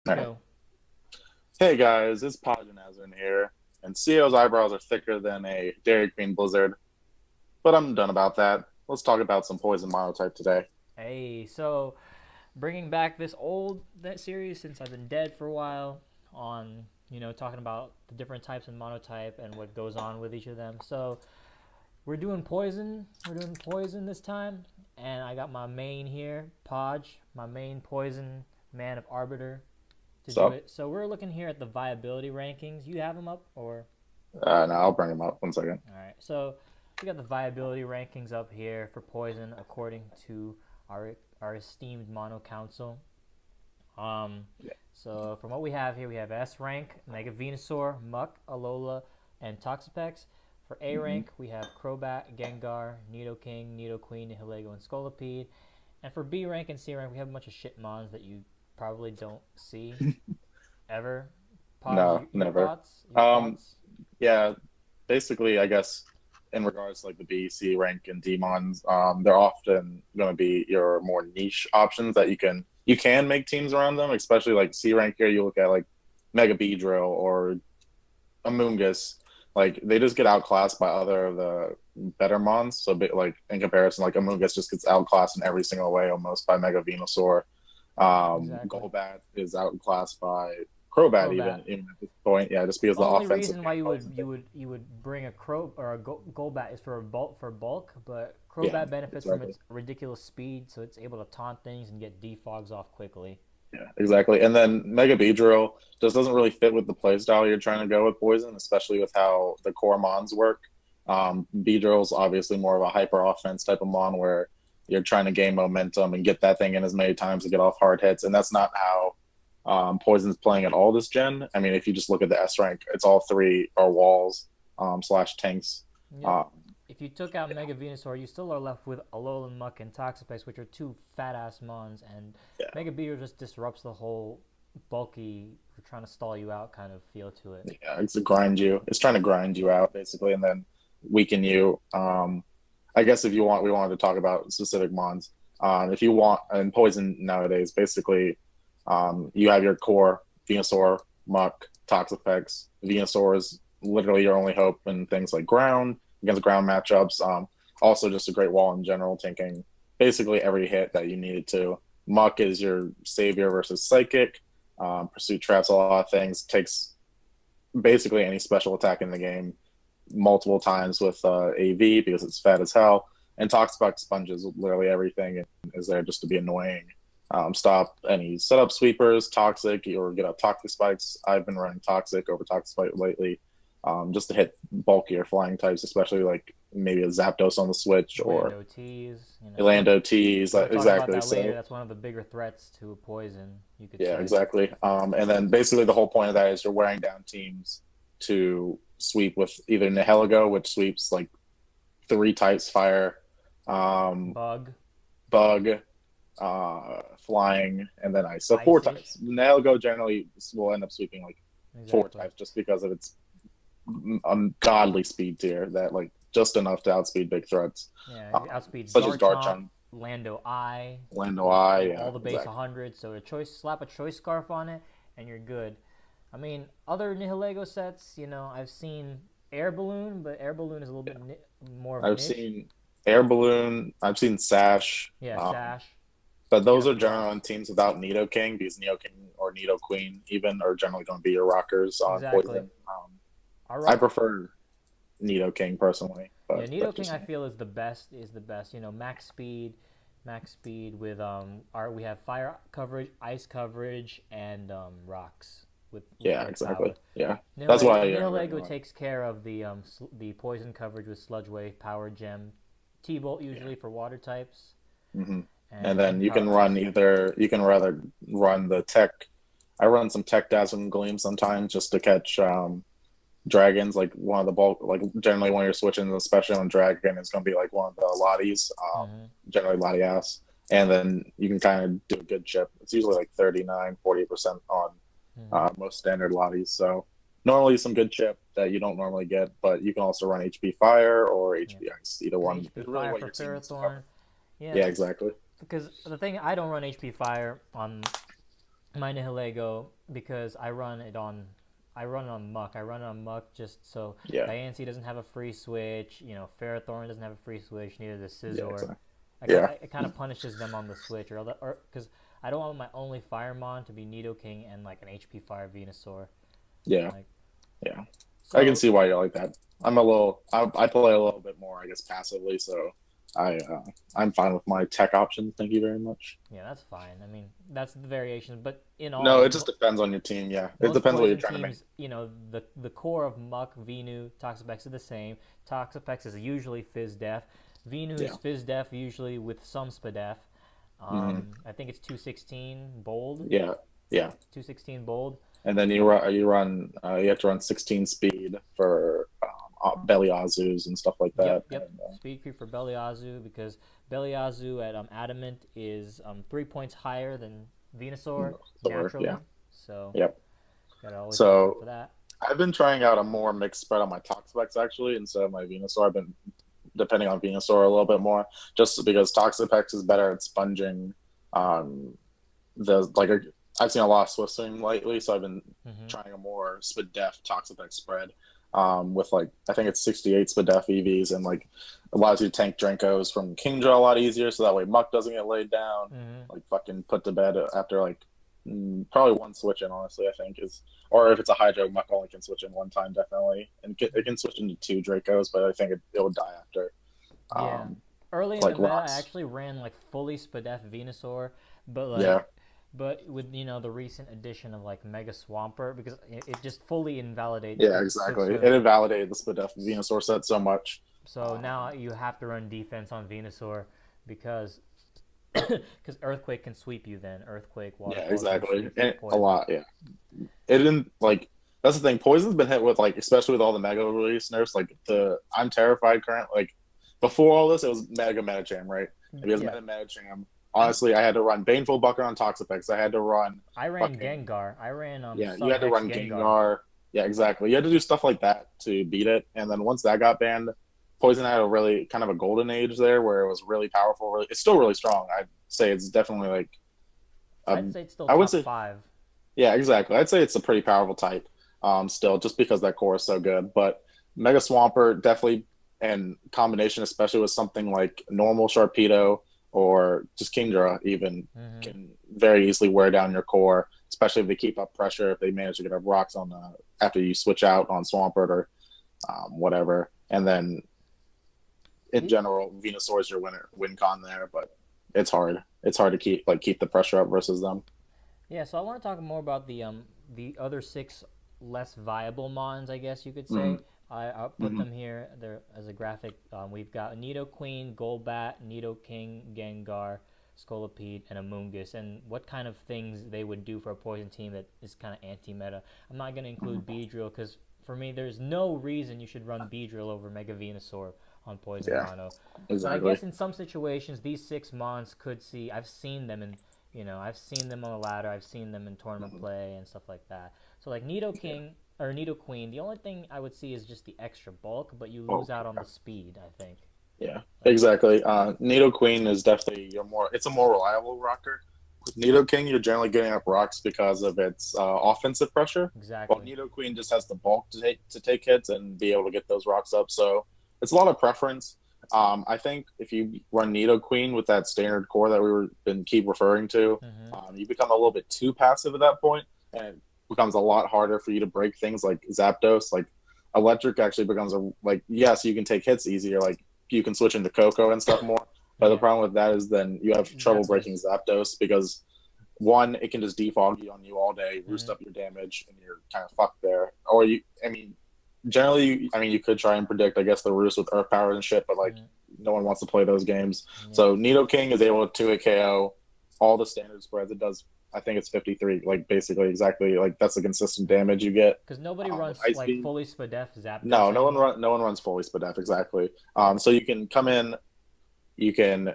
All right. Go. Hey guys, it's PodgedaDoge here, and CEO's eyebrows are thicker than a Dairy Queen blizzard, but I'm done about that. Let's talk about some poison monotype today. Hey, so bringing back this old series since I've been dead for a while on, talking about the different types of monotype and what goes on with each of them. So we're doing poison. We're doing poison this time, and I got my main here, Podge, my main poison man of Arbiter to do So, it. So we're looking here at the viability rankings. You have them up, or? now I'll bring him up 1 second. All right. So we got the viability rankings up here for poison according to our esteemed Mono Council. Um, Yeah. so from what we have here, we have S rank, Mega Venusaur, Muck, Alola, and Toxapex. For A hmm rank, we have Crobat, Gengar, Nidoking, Nidoqueen, Nihilego, and Scolipede. And for B rank and C rank, we have a bunch of shit mons that you probably don't see ever. Podge, No, your never. thoughts? Your Um, thoughts? yeah, basically, I guess in regards to like the B, C rank and demons, they're often going to be your more niche options that you can make teams around them, especially like C rank here. You look at like Mega Beedrill or Amoonguss, like they just get outclassed by other of the better mons. So, like in comparison, like Amoonguss just gets outclassed in every single way almost by Mega Venusaur. Exactly. Golbat is outclassed by Crobat Crobat. even at this point. Yeah, just because the Only offensive reason why game you goes would into you would you would bring a Golbat is for bulk, but yeah, Crobat benefits from exactly. its ridiculous speed, so it's able to taunt things and get defogs off quickly. Yeah, exactly. And then Mega Beedrill just doesn't really fit with the playstyle you're trying to go with Poison, especially with how the core mons work. Beedrill's obviously more of a hyper offense type of mon where you're trying to gain momentum and get that thing in as many times to get off hard hits, and that's not how Poison's playing at all this gen. I mean, if you just look at the S rank, it's all three are walls slash tanks. Yep. Um, If you took out Mega Venusaur, you still are left with Alolan Muck and Toxapex, which are two fat ass mons, and yeah, Mega Beater just disrupts the whole bulky, we're trying to stall you out kind of feel to it. yeah, it's a grind you. It's trying to grind you out basically, and then weaken you. I guess if you want, we wanted to talk about specific mons. If you want, and poison nowadays, basically, you have your core Venusaur, Muck, Toxapex. Venusaur is literally your only hope in things like ground against ground matchups. Also, just a great wall in general, taking basically every hit that you needed to. Muck is your savior versus psychic. Pursuit traps a lot of things. Takes basically any special attack in the game multiple times with AV because it's fat as hell. And Toxapex sponges literally everything and is there just to be annoying. Stop any setup sweepers, toxic, or get up toxic spikes. I've been running toxic over toxic spike lately, just to hit bulkier flying types, especially like maybe a Zapdos on the switch or Lando T's, Orlando T's. We'll talk about Exactly. that later. So That's one of the bigger threats to a poison, you could yeah, say. exactly. And then basically the whole point of that is you're wearing down teams to sweep with either Nihilego, which sweeps like three types fire, um, Bug, bug, flying, and then ice. So four Ice-ish. types. Nihilego generally will end up sweeping like four Exactly. types just because of its ungodly speed tier that like just enough to outspeed big threats, Yeah, outspeeds such as Garchomp, Garchomp, Lando I, Lando Eye. Yeah, all the base exactly. 100. So slap a choice scarf on it, and you're good. I mean, other Nihilego sets, I've seen Air Balloon, but Air Balloon is a little Yeah. bit more of a I've niche. seen Air Balloon. I've seen Sash. Yeah, Sash. But You those got are generally Croc. on teams without Nidoking because Nidoking or Nidoqueen even are generally going to be your rockers on Exactly. Poison. I Our, prefer Nidoking personally, Yeah, but that's Nidoking just I me. feel is the best. Is the best. Max speed with our we have fire coverage, ice coverage, and rocks with Yeah, earth exactly. power. Yeah, that's Nihilego, why I really Nihilego want. takes care of the poison coverage with Sludge Wave, Power Gem, T-Bolt Yeah. usually for water types, hmm And then and you can Power run Ice. either you can rather run the tech. I run some tech dazzle gleam sometimes just to catch dragons. Like one of the bulk, like generally when you're switching, especially on dragon, it's going to be like one of the lotties, Hmm. generally lottie ass. And then you can kind of do a good chip. It's usually like 39-40% on Hmm. most standard lotties. So normally some good chip that you don't normally get, but you can also run HP Fire or Yeah, HP Ice. Either and one HP is really Fire what for your team needs to cover. Ferrothorn. Yeah, Yeah, exactly. because the thing I don't run HP Fire on my Nihilego, because I run it on Muck. I run it on Muck just so Yeah. Diancie doesn't have a free switch. You know, Ferrothorn doesn't have a free switch. Neither does Yeah. Scizor. Exactly. Yeah. It kind of punishes them on the switch, or because I don't want my only Firemon to be Nidoking and like an HP Fire Venusaur. Yeah. Like, Yeah. I can so see why you like that. I play a little bit more, I guess, passively, so I'm fine with my tech options. Thank you very much. yeah, that's fine. I mean, that's the variation, but in No, all, it just depends on your team. Yeah, it most depends what you're poison trying to make. teams, you know, the core of Muck, Venu, Toxapex are the same. Toxapex is usually Fizz Def. Venu is Yeah. Fizz Def, usually with some Spadef. Hmm. I think it's 216 bold. Yeah. Yeah. 216 bold. And then you have to run 16 speed for belly Azus and stuff like that. Yep. And, Speed creep for Belliazu because Belliazu at Adamant is 3 points higher than Venusaur naturally. yeah. So Yep. gotta always watch out So for that. I've been trying out a more mixed spread on my Toxapex actually instead of my Venusaur. I've been depending on Venusaur a little bit more, just because Toxapex is better at sponging. The like I've seen a lot of Swift Swing lately, so I've been trying a more Spadef Toxapex spread. With like I think it's 68 Spadef EVs and like allows you to tank Drancos from Kingdra a lot easier, so that way Muck doesn't get laid down, like fucking put to bed after like probably one switch in. Honestly, I think is or if it's a Hydro, Muck only can switch in one time definitely, and it can switch into two Dracos, but I think it will die after. Yeah. Early in like the meta, rocks. I actually ran like fully Spadef Venusaur, but like, Yeah. but with the recent addition of like Mega Swampert, because it just fully invalidates. Yeah, exactly. It invalidated the Spadef Venusaur set so much. So now you have to run defense on Venusaur because because Earthquake can sweep you. Then Earthquake, Waterfall. Yeah, exactly. And a Poison. lot. Yeah. It didn't like. That's the thing. Poison's been hit with like, especially with all the Mega release nerfs. Like I'm terrified current. Like before all this, it was Mega Medicham, right? If it was Yeah. Mega Medicham, honestly, I had to run Baneful Bucket on Toxapex. I had to run. I ran Gengar. I ran Yeah, you had to Sub-Hex run Gengar. Yeah, exactly. You had to do stuff like that to beat it. And then once that got banned, Poison had a really kind of a golden age there where it was really powerful. Really, it's still really strong. I'd say it's definitely like. I'd say it's still I would top say 5. Yeah, exactly. I'd say it's a pretty powerful type. Still, just because that core is so good. But Mega Swampert definitely, and combination, especially with something like normal Sharpedo or just Kingdra, even can very easily wear down your core, especially if they keep up pressure. If they manage to get up rocks on after you switch out on Swampert or whatever, and then in general, Venusaur is your win con there, but it's hard. It's hard to keep the pressure up versus them. Yeah, so I want to talk more about the other 6 less viable mons, I guess you could say. I'll put them here there as a graphic. We've got Nidoqueen, Golbat, Nidoking, Gengar, Scolipede, and Amoonguss, and what kind of things they would do for a poison team that is kind of anti-meta. I'm not going to include Beedrill because for me, there's no reason you should run Beedrill over Mega Venusaur on Poison Mono. Exactly. But I guess in some situations, these 6 mons could see. I've seen them in. I've seen them on the ladder. I've seen them in tournament play and stuff like that. So like Nidoking or Nidoqueen, the only thing I would see is just the extra bulk, but you lose out on the speed, I think. Yeah, exactly. Nidoqueen is definitely it's a more reliable rocker. With Nidoking, you're generally getting up rocks because of its offensive pressure. Exactly. While Nidoqueen just has the bulk to take hits and be able to get those rocks up. So it's a lot of preference. I think if you run Nidoqueen with that standard core that keep referring to, you become a little bit too passive at that point, and it becomes a lot harder for you to break things like Zapdos. Like Electric actually becomes yes, you can take hits easier. Like you can switch into Coco and stuff more. But the problem with that is then you have trouble breaking Zapdos because one, it can just defog you on you all day, roost up your damage, and you're kind of fucked there. Or generally, you could try and predict, I guess, the roost with Earth Power and shit, but no one wants to play those games. Yeah. So Nidoking is able to 2-hit KO all the standard spreads. It does, I think it's 53, basically exactly, that's the consistent damage you get. Because nobody runs fully Spadef Zapdos. No, no one runs fully Spadef, exactly. So you can come in, you can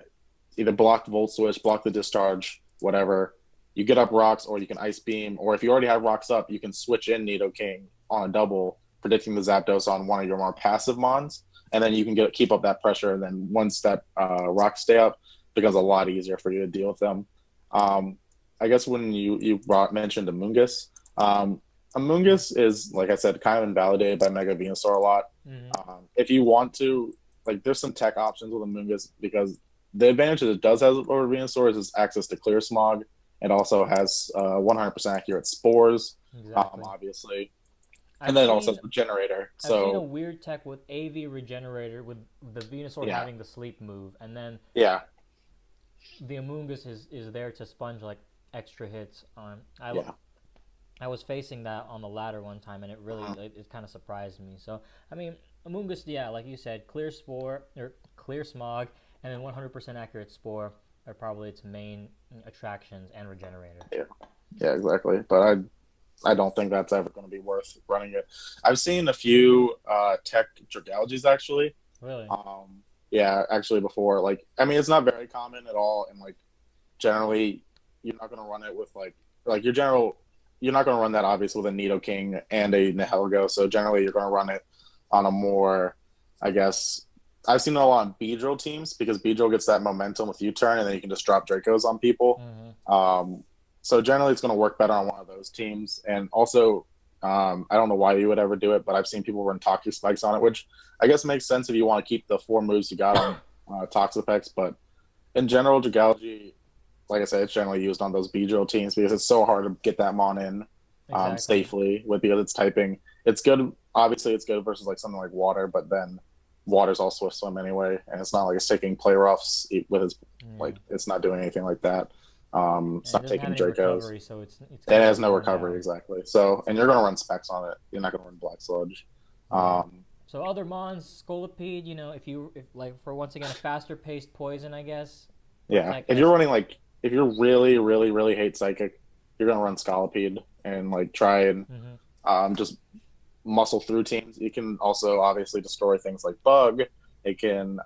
either block the Volt Switch, block the Discharge, whatever. You get up rocks, or you can Ice Beam, or if you already have rocks up, you can switch in Nidoking on a double, predicting the Zapdos on one of your more passive mons, and then you can keep up that pressure, and then once that rocks stay up, it becomes a lot easier for you to deal with them. I I guess when mentioned Amoonguss, Amoonguss is, like I said, kind of invalidated by Mega Venusaur a lot. Mm-hmm. If you want to, like, there's some tech options with Amoonguss because the advantage that it does have over Venusaur is its access to Clear Smog. It also has 100% accurate spores, Exactly. obviously, and I've then it also seen has Regenerator. I've seen a So weird tech with AV Regenerator with the Venusaur yeah, having the sleep move, and then yeah, the Amoonguss is there to sponge like extra hits on. yeah. I was facing that on the ladder one time, and it really Mhm. it kind of surprised me. So I mean, Amoonguss, yeah, like you said, clear spore or clear smog, and then 100% accurate spore are probably its main attractions and regenerator. Yeah, yeah, exactly. But I don't think that's ever going to be worth running it. I've seen a few tech Dragalges actually. Really? Yeah, actually before, like, I mean, it's not very common at all, and like generally you're not going to run it with like you're not going to run that obviously with a Nidoking and a Nihilego. So generally you're going to run it on a more, I guess. I've seen it a lot on Beedrill teams because Beedrill gets that momentum with U-turn, and then you can just drop Dracos on people. Mm-hmm. So generally, it's going to work better on one of those teams. And also, I don't know why you would ever do it, but I've seen people run Toxic Spikes on it, which I guess makes sense if you want to keep the 4 moves you got on Toxapex. But in general, Dragalge, like I said, it's generally used on those Beedrill teams because it's so hard to get that mon in Exactly. safely with because it's typing. It's good. Obviously, it's good versus like something like water, but then water's all Swift Swim anyway, and it's not like it's taking play roughs with his Yeah. like it's not doing anything like that. It's And it not doesn't have taking any Dracos. recovery, so it's It kind has of no worn recovery down. exactly. So, and you're gonna run specs on it. You're not gonna run Black Sludge. Yeah. Um, So other mons, Scolipede, if like for once again a faster paced poison, I guess. yeah, Tech if you're S. running like if you really, really, really hate Psychic, you're gonna run Scolipede and like try and Mm-hmm. just muscle through teams. You can also obviously destroy things like Bug. It can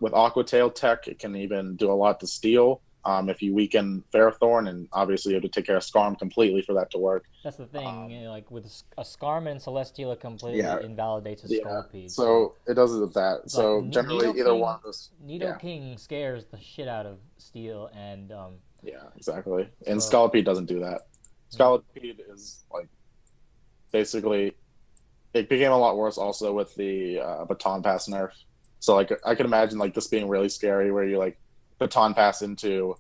with Aqua Tail tech. It can even do a lot to steal. If you weaken Ferrothorn, and obviously you have to take care of Scarm completely for that to work. That's the thing. Um, Like with a Scarman and Celesteela yeah, completely invalidates a yeah. Scolipede. So So it does it with that. like So generally, either one of those. Nido Yeah, King scares the shit out of Steel, and yeah, exactly. And so Scolipede doesn't do that. mm, Scolipede is like basically it became a lot worse also with the baton pass nerf. So like I could imagine like this being really scary where you like baton pass into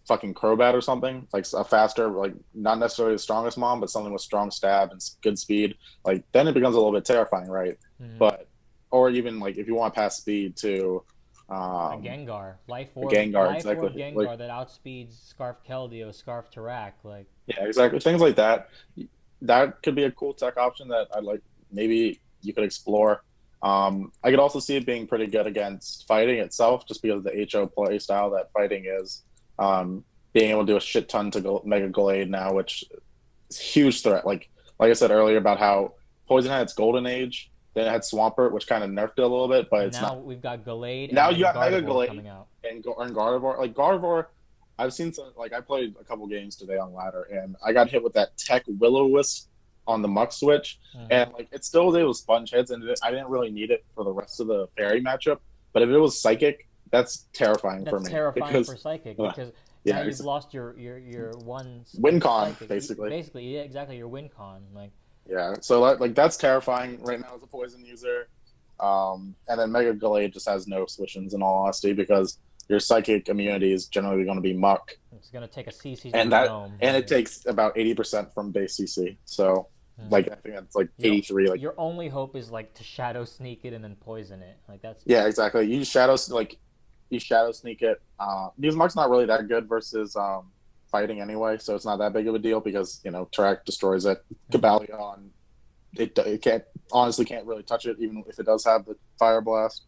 fucking Crobat or something like a faster like not necessarily the strongest mom but something with strong stab and good speed. Like then it becomes a little bit terrifying, right? mm, But or even like if you want to pass speed to a Gengar, a Gengar Life exactly Orb like Gengar that outspeeds Scarf Keldeo, Scarf Tarak, like yeah exactly things like that. That could be a cool tech option that I'd like maybe you could explore. I could also see it being pretty good against fighting itself, just because of the HO play style that fighting is. Being able to do a shit ton to Mega Gallade now, which is a huge threat. Like I said earlier about how Poison had its golden age, then it had Swampert, which kind of nerfed it a little bit, but and it's now not. we've got Gallade Now and you then got Mega Gardevoir Gallade coming out. and Gardevoir. Like Gardevoir, I've seen some. Like I played a couple games today on ladder, and I got hit with that Tech Will-O-Wisp on the Muck switch, Mm-hmm. and like it still was able to sponge hits, and I didn't really need it for the rest of the Fairy matchup. But if it was Psychic, that's terrifying for That's me terrifying for because Psychic uh, because now yeah, you've it's lost your one WinCon Psychic. basically. Basically, yeah, exactly, your win con. Like, Yeah, so like that's terrifying right now as a poison user. And then Mega Gallade just has no switch-ins in all honesty because your psychic immunity is generally going to be muck, it's gonna take a CC to and the dome. it takes about 80% from base CC. So Mm. like I think that's like Your 83. Like your only hope is like to shadow sneak it and then poison it. Like that's yeah, exactly. You shadow sneak it. Because Muck's not really that good versus fighting anyway, so it's not that big of a deal because Tarak destroys it. Cobalion, it can't honestly can't really touch it even if it does have the fire blast.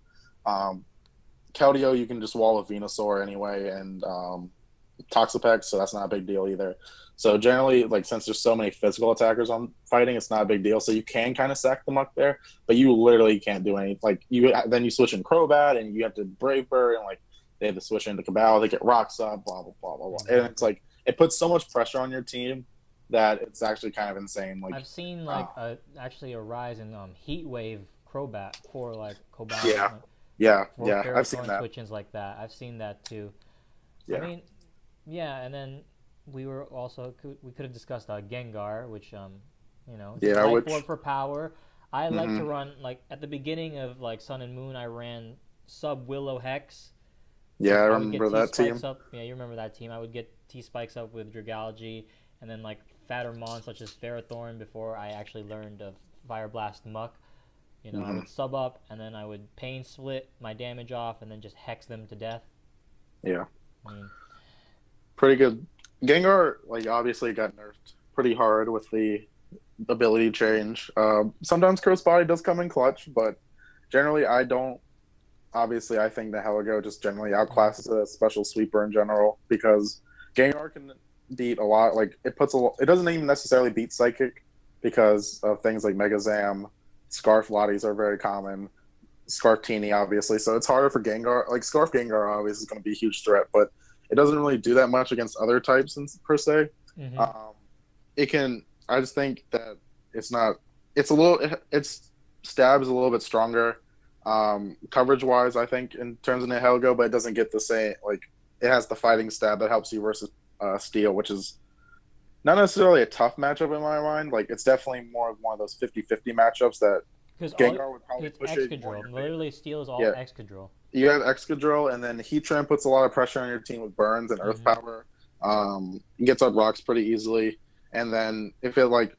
Keldeo you can just wall with Venusaur anyway and Toxapex, so that's not a big deal either. So generally, like since there's so many physical attackers on fighting, it's not a big deal. So you can kind of sack them up there, but you literally can't do any. Like then you switch in Crobat and you have to Brave Bird and like they have to switch into Cabal. They get rocks up, blah blah blah blah blah, and it's like it puts so much pressure on your team that it's actually kind of insane. Like I've seen like actually a rise in Heat Wave Crobat for like Cobalion, yeah, like, yeah, for yeah. I've seen Ferrothorn that. switch-ins like that. I've seen that too. I Yeah, mean, Yeah, and then we could have discussed Gengar, which it's Yeah, Life Orb which for power. I like hmm to run like at the beginning of like Sun and Moon. I ran Sub Willow Hex yeah, because I I would get remember T that spikes team. up. Yeah, you remember that team? I would get T spikes up with Dragalge, and then like fatter mons such as Ferrothorn before I actually learned of Fire Blast Muck. I Hmm would sub up, and then I would pain split my damage off, and then just hex them to death. Yeah, I mean, pretty good. Gengar, like, obviously got nerfed pretty hard with the ability change. Sometimes Curse Body does come in clutch, but generally I don't. Obviously, I think the Heligo just generally outclasses a special sweeper in general because Gengar can beat a lot. Like it puts a lot, it doesn't even necessarily beat Psychic because of things like Mega Zam, Scarf Lotties are very common. Scarf Teeny, obviously, so it's harder for Gengar. Like Scarf Gengar, obviously, is going to be a huge threat, but it doesn't really do that much against other types per se. mm-hmm. Um, it can. I just think that it's not. It's a little. It's stabs a little bit stronger, coverage wise. I think in terms of Nihilego, but it doesn't get the same. Like it has the fighting stab that helps you versus Steel, which is not necessarily a tough matchup in my mind. Like it's definitely more of one of those 50-50 matchups that Because all Gengar would probably it's push it more in Excadrill. your favor. Literally, Steel is all Yeah, Excadrill. you have Excadrill, and then Heatran puts a lot of pressure on your team with burns and Earth Mm-hmm. Power. He gets up rocks pretty easily, and then if it like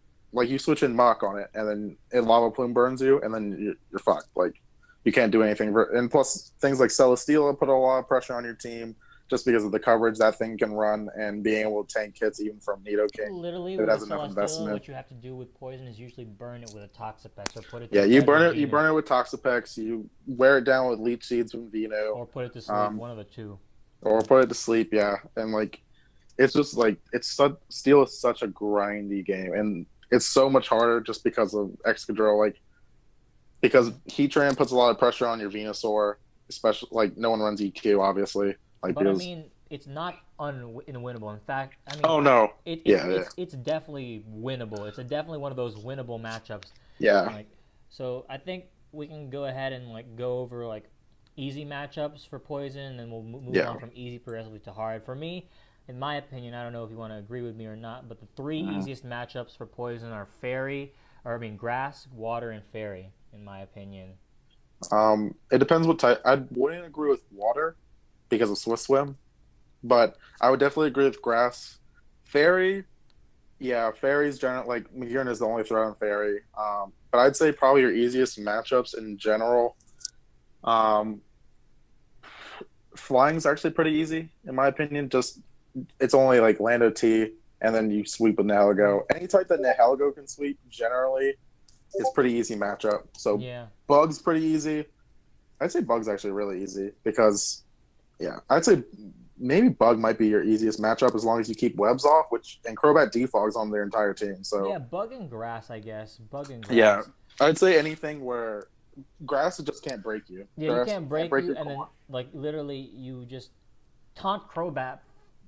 you switch in Mach on it, and then it Lava Plume burns you, and then you're fucked. Like you can't do anything. And plus things like Celesteela put a lot of pressure on your team just because of the coverage that thing can run and being able to tank hits even from Nidoking Literally, if it with a has enough Celesteela, investment. what you have to do with poison is usually burn it with a Toxapex or put it to Yeah, you bed burn with it. You Venu, burn it with Toxapex. You wear it down with Leech Seeds from Vino, or put it to sleep. um, One of the two. or put it to sleep. Yeah, and like it's just like Steel is such a grindy game, and it's so much harder just because of Excadrill. Like because Heatran puts a lot of pressure on your Venusaur, especially like no one runs EQ obviously. Like But I because mean, it's not unwinnable. In fact, I mean, oh no, yeah, it's definitely winnable. It's definitely one of those winnable matchups. yeah, Like, so I think we can go ahead and like go over like easy matchups for poison, and then we'll move yeah. on from easy progressively to hard. For me, in my opinion, I don't know if you want to agree with me or not, but the three Mhm. easiest matchups for poison are grass, water, and fairy. In my opinion. It depends what type. I wouldn't agree with water because of Swift Swim, but I would definitely agree with grass. Fairy, yeah, Fairy's general like Magearn is the only threat on Fairy. But I'd say probably your easiest matchups in general. Um, Flying's actually pretty easy in my opinion. Just it's only like Lando T, and then you sweep with Nihilego. Any type that Nihilego can sweep generally is pretty easy matchup. So Yeah. Bug's pretty easy. I'd say Bug's actually really easy because yeah, I'd say maybe Bug might be your easiest matchup as long as you keep webs off, which and Crobat defogs on their entire team. So Yeah, bug and grass, I guess. Bug and yeah, grass. I'd say anything where grass just can't break you. Yeah, you Grass can't can't break break you, your and then core. like literally you just taunt Crobat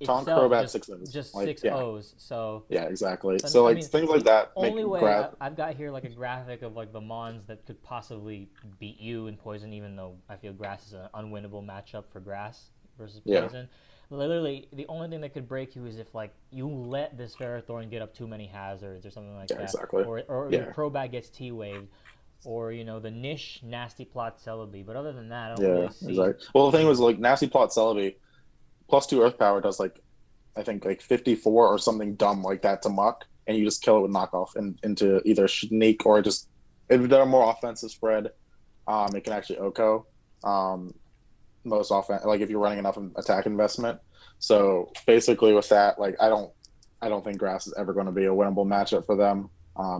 Taunt itself Crobat just six O's. just Like six yeah, O's. So, yeah, exactly. so So I like mean, things like the that make only way grass. I've got here like a graphic of like the Mons that could possibly beat you in Poison, even though I feel Grass is an unwinnable matchup for Grass versus Yeah, Poison. Literally, the only thing that could break you is if like you let this Ferrothorn get up too many hazards or something like yeah, that, exactly. or your Yeah, Crobat gets T-waved, or the niche nasty plot Celebi. But other than that, I don't yeah, really see. exactly. Well, the thing was like Nasty Plot Celebi +2 Earth Power does like I think like 54 or something dumb like that to Muck, and you just kill it with knockoff into either Sneak or just if they're a more offensive spread, it can actually OHKO. Most often, like if you're running enough attack investment. So basically, with that, like I don't think Grass is ever going to be a winnable matchup for them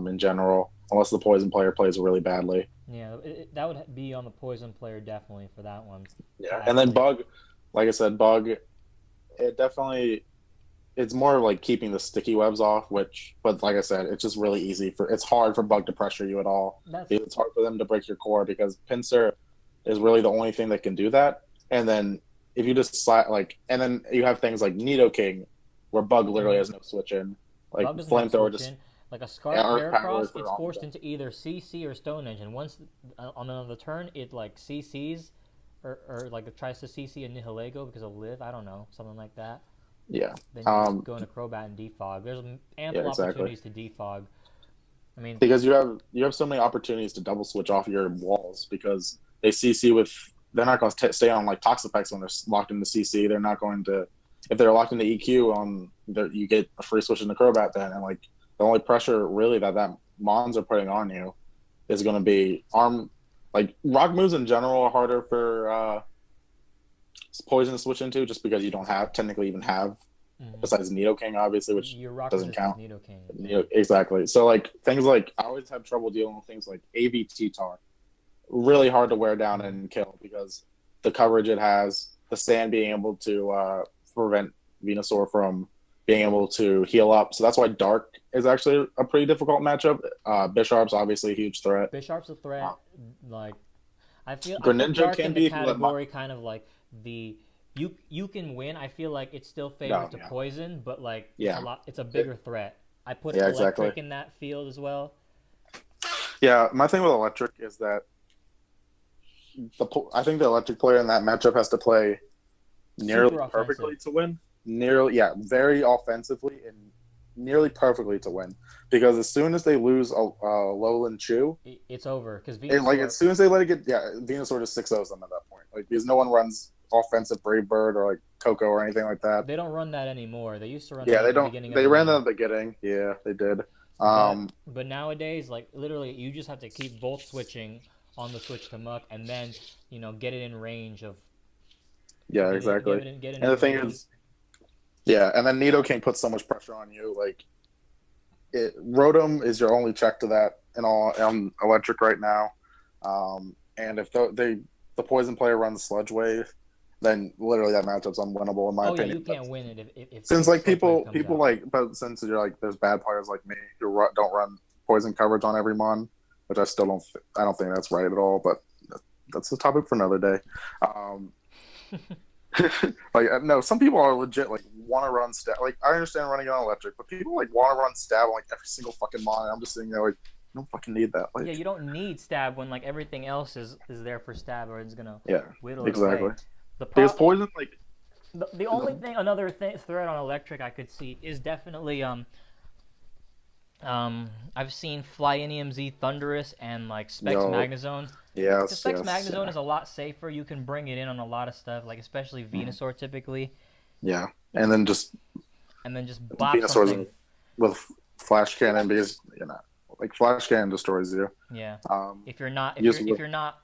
in general, unless the Poison player plays really badly. Yeah, that would be on the Poison player definitely for that one to Yeah, and then actually. Bug, like I said, Bug, it definitely it's more like keeping the sticky webs off, which, but like I said, it's just really easy it's hard for Bug to pressure you at all. That's It's hard for them to break your core because Pinsir is really the only thing that can do that. And then if you just and then you have things like Nidoking, where Bug literally mhm. has no switch in. Like Bug doesn't have Flamethrower switch just in. Like a yeah, Scarf Earth Power is Heracross, the it's wrong forced thing. into either CC or Stone Edge, and once on another turn it like CCs or like it tries to CC a Nihilego because of live. I don't know, something like that. Yeah. Then you just go into Crobat and defog. There's Yeah, ample exactly. opportunities to defog. I mean, Because you have so many opportunities to double switch off your walls because they CC with they're not going to stay on like Toxapex when they're locked into CC. They're not going to if they're locked into EQ on you get a free switch into Crobat then and like the only pressure really that Mons are putting on you is going to be arm like rock moves in general are harder for poison to switch into just because you don't have technically even have besides Nidoking obviously which your rock doesn't resistance count. Nidoking. Yeah, exactly. So like things like I always have trouble dealing with things like AVT tar. Really hard to wear down and kill because the coverage it has, the sand being able to prevent Venusaur from being able to heal up. So that's why Dark is actually a pretty difficult matchup. Bisharp's obviously a huge threat. Bisharp's a threat. Like I put Greninja Dark can in the be category kind of like the you can win. I feel like it's still favored to yeah. poison, but like Yeah. it's a bigger threat. I put Yeah, electric exactly. in that field as well. Yeah, my thing with electric is that I think the electric player in that matchup has to play nearly Super perfectly offensive. to win. Nearly, yeah, very offensively and nearly perfectly to win. Because as soon as they lose Alolan Chew, It's over because and like Venusaur. as soon as they let it get, yeah, Venusaur just 6-0s them at that point. Like because no one runs offensive Brave Bird or like Coco or anything like that. They don't run that anymore. They used to run Yeah, that they at the don't. beginning of They the ran that game. at the beginning. Yeah, they did. But nowadays, like literally, you just have to keep volt switching on the switch to Muck, and then get it in range of Yeah, exactly. get it And the in thing range. is, yeah, and then Nidoking puts so much pressure on you. Like Rotom is your only check to that in all electric right now. And if the poison player runs Sludge Wave, then literally that matchup's unwinnable in my Oh yeah, opinion. you can't win it Since like Sludge Wave comes people out. like, but since you're like, there's bad players like me who don't run poison coverage on every mon, which I still don't. I don't think that's right at all. But that's the topic for another day. Like no, some people are legit like want to run stab. Like I understand running it on electric, but people like want to run stab on like every single fucking mon. And I'm just sitting there like, I don't fucking need that. Like Yeah, you don't need stab when like everything else is there for stab, or it's gonna yeah, whittle it exactly. away. Because poison like the only thing threat on electric I could see is definitely I've seen Flyinium Z Thunderous and like Specs Magnezone. Yes, Specs Magnezone is a lot safer. You can bring it in on a lot of stuff, like especially Venusaur typically. Yeah, and then just bop Venusaur's something with Flash Cannon because like Flash Cannon destroys you. Yeah. If you're not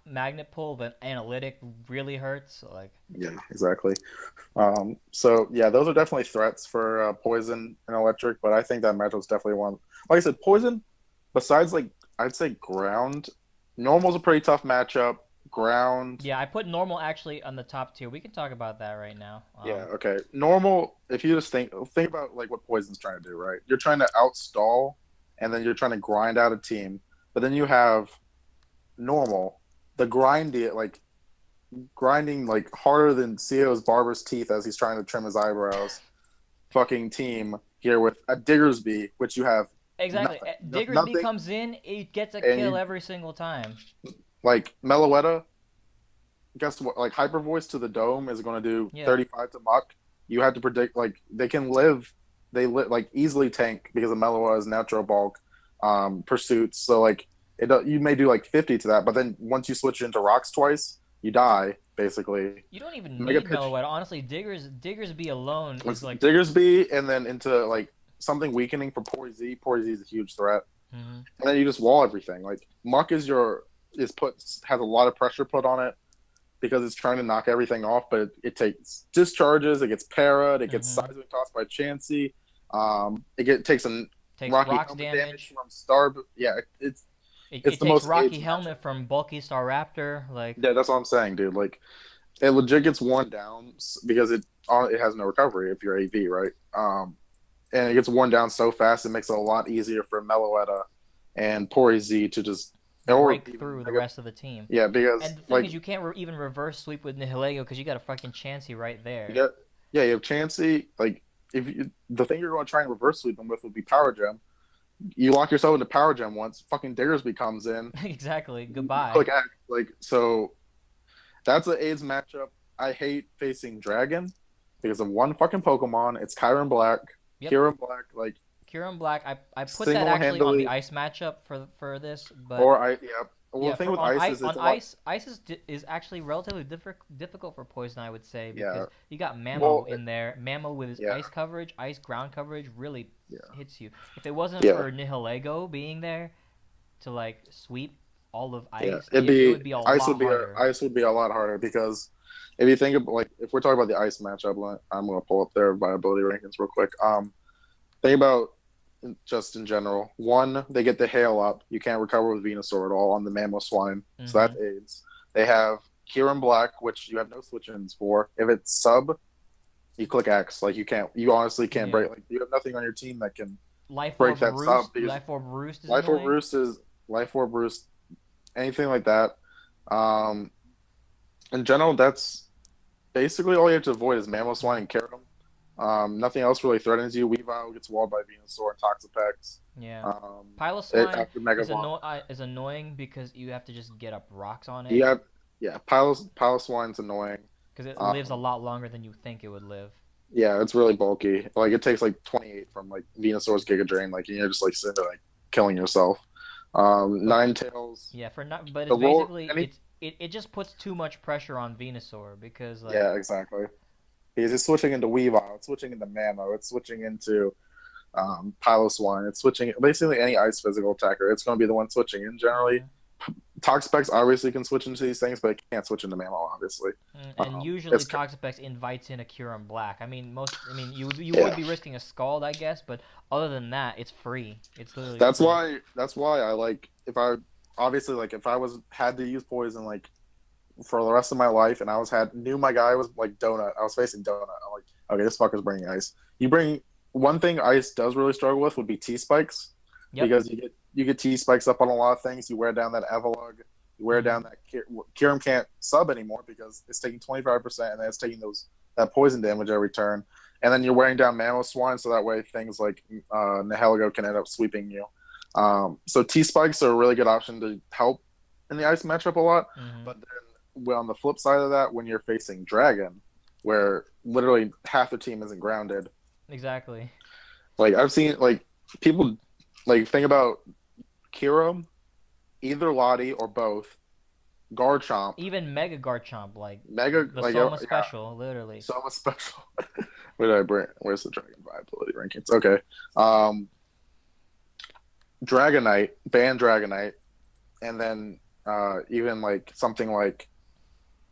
Magnet Pull, then Analytic really hurts. Like yeah, exactly. So yeah, those are definitely threats for Poison and Electric, but I think that matchup's definitely one. Like I said, Poison. Besides, like I'd say Ground, Normal's a pretty tough matchup. Ground. Yeah, I put Normal actually on the top tier. We can talk about that right now. Yeah. Okay. Normal. If you just think about like what Poison's trying to do, right? You're trying to outstall, and then you're trying to grind out a team. But then you have Normal, the grinding like harder than CEO's barber's teeth as he's trying to trim his eyebrows. Fucking team here with a Diggersby, which you have exactly. Diggersby comes in, it gets a kill every single time. Like Meloetta, guess what? Like Hyper Voice to the Dome is going to do 35 to Muck. You have to predict like they like easily tank because of Meloetta's natural bulk pursuits. So like you may do like 50 to that, but then once you switch into rocks twice, you die basically. You don't even need Meloetta. Honestly, Diggersby alone is like Diggersby, and then into like something weakening for Porzy. Porzy is a huge threat, and then you just wall everything. Like Muck has a lot of pressure put on it because it's trying to knock everything off, but it takes discharges, it gets parried, it gets seismic tossed by Chansey. It takes Rock's damage from Star. Yeah, it takes Rocky Helmet from Bulky Staraptor. Like yeah, that's what I'm saying, dude. Like it legit gets worn down because it has no recovery if you're AV, right? And it gets worn down so fast it makes it a lot easier for Meloetta and Porzy to just break through the rest of the team. Yeah, because and the thing is, you can't even reverse sweep with Nihilego because you got a fucking Chansey right there. Yeah, you have Chansey. Like the thing you're going to try and reverse sweep them with would be Power Gem. You lock yourself into Power Gem once, fucking Diggersby comes in. Exactly. Goodbye. Like so, that's an AIDS matchup. I hate facing Dragon because of one fucking Pokemon. It's Kyurem Black. Yep. Kyurem Black, like Kyurem Black. I put that actually on the single-handedly, ice matchup for this, but or I yeah. Well, yeah, the thing for with ice is on it's a lot. ice is actually relatively difficult for poison, I would say, because Yeah. you got Well, Mammo in there. Mammo with his yeah, ice coverage, ice ground coverage really yeah, hits you. If it wasn't yeah, for Nihilego being there to like sweep all of yeah. ice, it would be a lot harder. Ice would be a lot harder because if you think of like if we're talking about the ice matchup, I'm gonna pull up their viability rankings real quick. Think about just in general. One, they get the hail up. You can't recover with Venusaur at all on the Mammo Swine, so Mm-hmm. that's AIDS. They have Kieran Black, which you have no switch-ins for. If it's sub, you click X. Like you honestly can't Yeah. break. Like you have nothing on your team that can Life break Orb that sub Roost. because Life Orb Roost is Life Orb annoying. Roost is Life Orb Roost, anything like that. Um, in general, that's basically all you have to avoid is Mammo Swine and Kyurem. Nothing else really threatens you. Weavile gets walled by Venusaur and Toxapex. Yeah. After Mega Evolve. Is annoying because you have to just get up rocks on it You have, yeah, Piloswine's annoying. because it lives a Um, lot longer than you think it would live. yeah, it's really bulky. Like it takes like 28 from like Venusaur's Giga Drain. Like you're just like sitting there like killing yourself. But Ninetales. yeah, for not but The it's roll basically any it just puts too much pressure on Venusaur because like Yeah, exactly. Because it's switching into Weavile, it's switching into Mammo, it's switching into Piloswine, it's switching basically any ice physical attacker. It's going to be the one switching in generally. yeah. Toxapex obviously can switch into these things, but it can't switch into Mammo, obviously. And usually It's Toxapex invites in a Kyurem Black. I mean you would Yeah. be risking a Scald, I guess, but other than that, it's free. It's literally That's free. why. That's why I like if I obviously like if I was had to use poison like for the rest of my life and I was had knew my guy was like Donut. I was facing Donut. I'm like, okay, this fucker's bringing ice. You bring one thing ice does really struggle with would be T spikes Yep. because you get T spikes up on a lot of things. You wear down that Evolug. You wear Hmm. down that Kyurem can't sub anymore because it's taking 25% and then it's taking that poison damage every turn. And then you're wearing down Mammo Swine, so that way things like Nihilego can end up sweeping you. So T spikes are a really good option to help in the ice matchup a lot. Hmm. But then on the flip side of that, when you're facing Dragon, where literally half the team isn't grounded, Exactly. like I've seen like people like think about Kiro, either Lottie or both, Garchomp, Even Mega Garchomp, like Mega the like Soma yeah, special, literally. so much special. Where did I bring? Where's the Dragon viability rankings? Okay, um, Dragonite, ban Dragonite, and then even like something like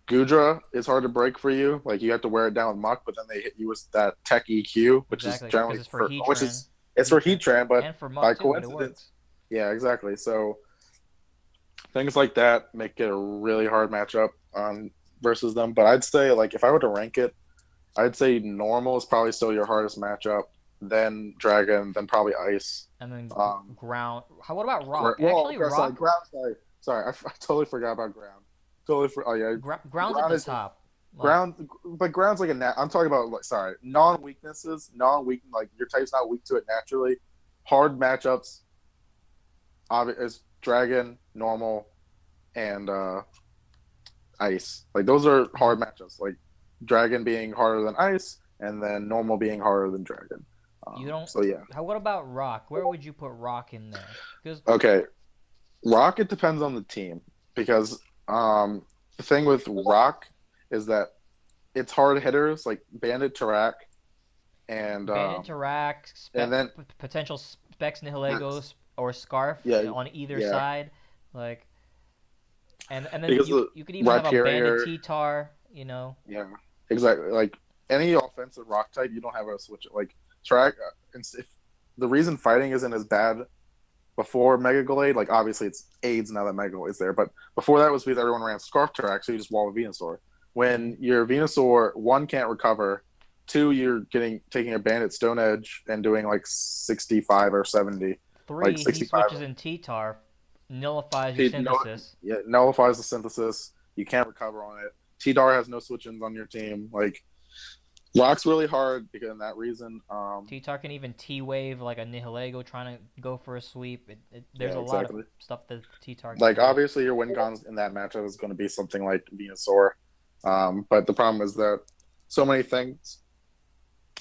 Gudra is hard to break for you. Like you have to wear it down with Muck, but then they hit you with that Tech EQ, which is Exactly, because generally it's for which Heatran, is it's for Heatran, but and for by Muck too, but it coincidence, works. yeah, exactly. So things like that make it a really hard matchup versus them. But I'd say like if I were to rank it, I'd say normal is probably still your hardest matchup, then Dragon, then probably Ice. And then Um, ground. What about Rock? well, Actually, sorry, Rock ground. Sorry, I totally forgot about ground. Oh yeah, ground's at ground the is top. Like ground, but ground's like I'm talking about like sorry, non-weaknesses, non-weak like your type's not weak to it naturally. Hard matchups, obvious Dragon, normal, and Ice. Like those are hard matchups. Like Dragon being harder than Ice, and then normal being harder than Dragon. you don't. So yeah. What about Rock? Where would you put Rock in there? Because Okay, Rock. It depends on the team because the thing with Rock is that it's hard hitters like Bandit, Tarak, and Bandit Tarak, and then potential Specs Nihilegos or Scarf yeah, on either yeah, side, like, and then because the you could even have a Bandit Rhyperior, T-Tar, you know. yeah, exactly. Like any offensive Rock type, you don't have a switch. Like Tarak, if the reason fighting isn't as bad before Mega Glade, like obviously it's AIDS now that Mega Glade's there, but before that was because everyone ran Scarf Tarak, so you just wall with Venusaur. When your Venusaur one can't recover, two you're taking a Bandit Stone Edge and doing like 65 or 70, like 3, he 65. switches in T-Tar, nullifies your He no, synthesis. yeah, nullifies the synthesis. You can't recover on it. T-Dar has no switch-ins on your team. Like Rock's really hard because of that reason. T-Tar can even T-Wave like a Nihilego trying to go for a sweep. There's Yeah, a lot of exactly. stuff that T-Tar can Like do. obviously your win cons in that matchup is going to be something like Venusaur, but the problem is that so many things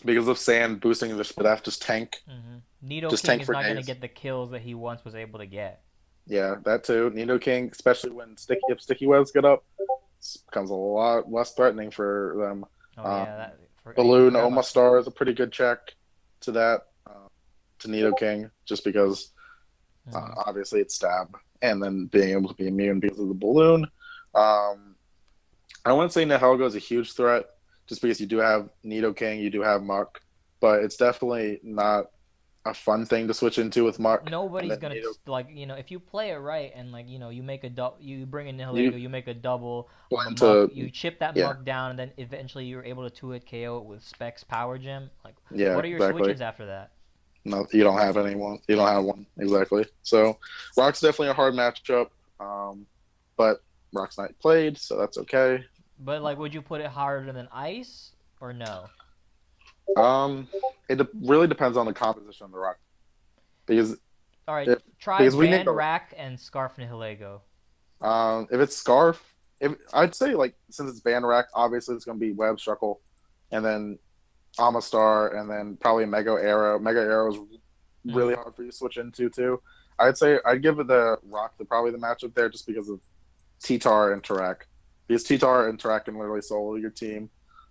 because of sand boosting the Spadef, just Nidoking tank is for not going to days. get the kills that he once was able to get. Yeah, that too. Nido King, especially when sticky webs get up, becomes a lot less threatening for them. Oh yeah, Um, that you Balloon forgot Oma about. Star is a pretty good check to that to Nido King, just because Mm-hmm. obviously it's stab, and then being able to be immune because of the balloon. I wouldn't say Nihilego is a huge threat, just because you do have Nido King, you do have Muck, but it's definitely not a fun thing to switch into with Muck. And Nobody's then gonna Nido, like if you play it right and like you make a you bring in you Nihilego, you make a double on the plan muck, to, you chip that yeah, muck down, and then eventually you're able to 2-hit KO it with Specs Power Gem. Like, yeah, what are your exactly. switch-ins after that? No, you don't have anyone. You don't have one exactly. So, Rock's definitely a hard matchup, but Rock's not played, so that's okay. But like, would you put it harder than Ice or no? Um, really depends on the composition of the Rock because All right, if try because we need Ban to Rack and Scarf Nihilego. if it's Scarf, if I'd say like since it's Band Rack, obviously it's gonna be Web Shuckle, and then Amistar, and then probably Mega Arrow. Mega Arrow is really hard for you to switch into too. I'd say I'd give it the Rock probably the matchup there just because of T-Tar and Tarak. Because T-Tar and Tarak can literally solo your team.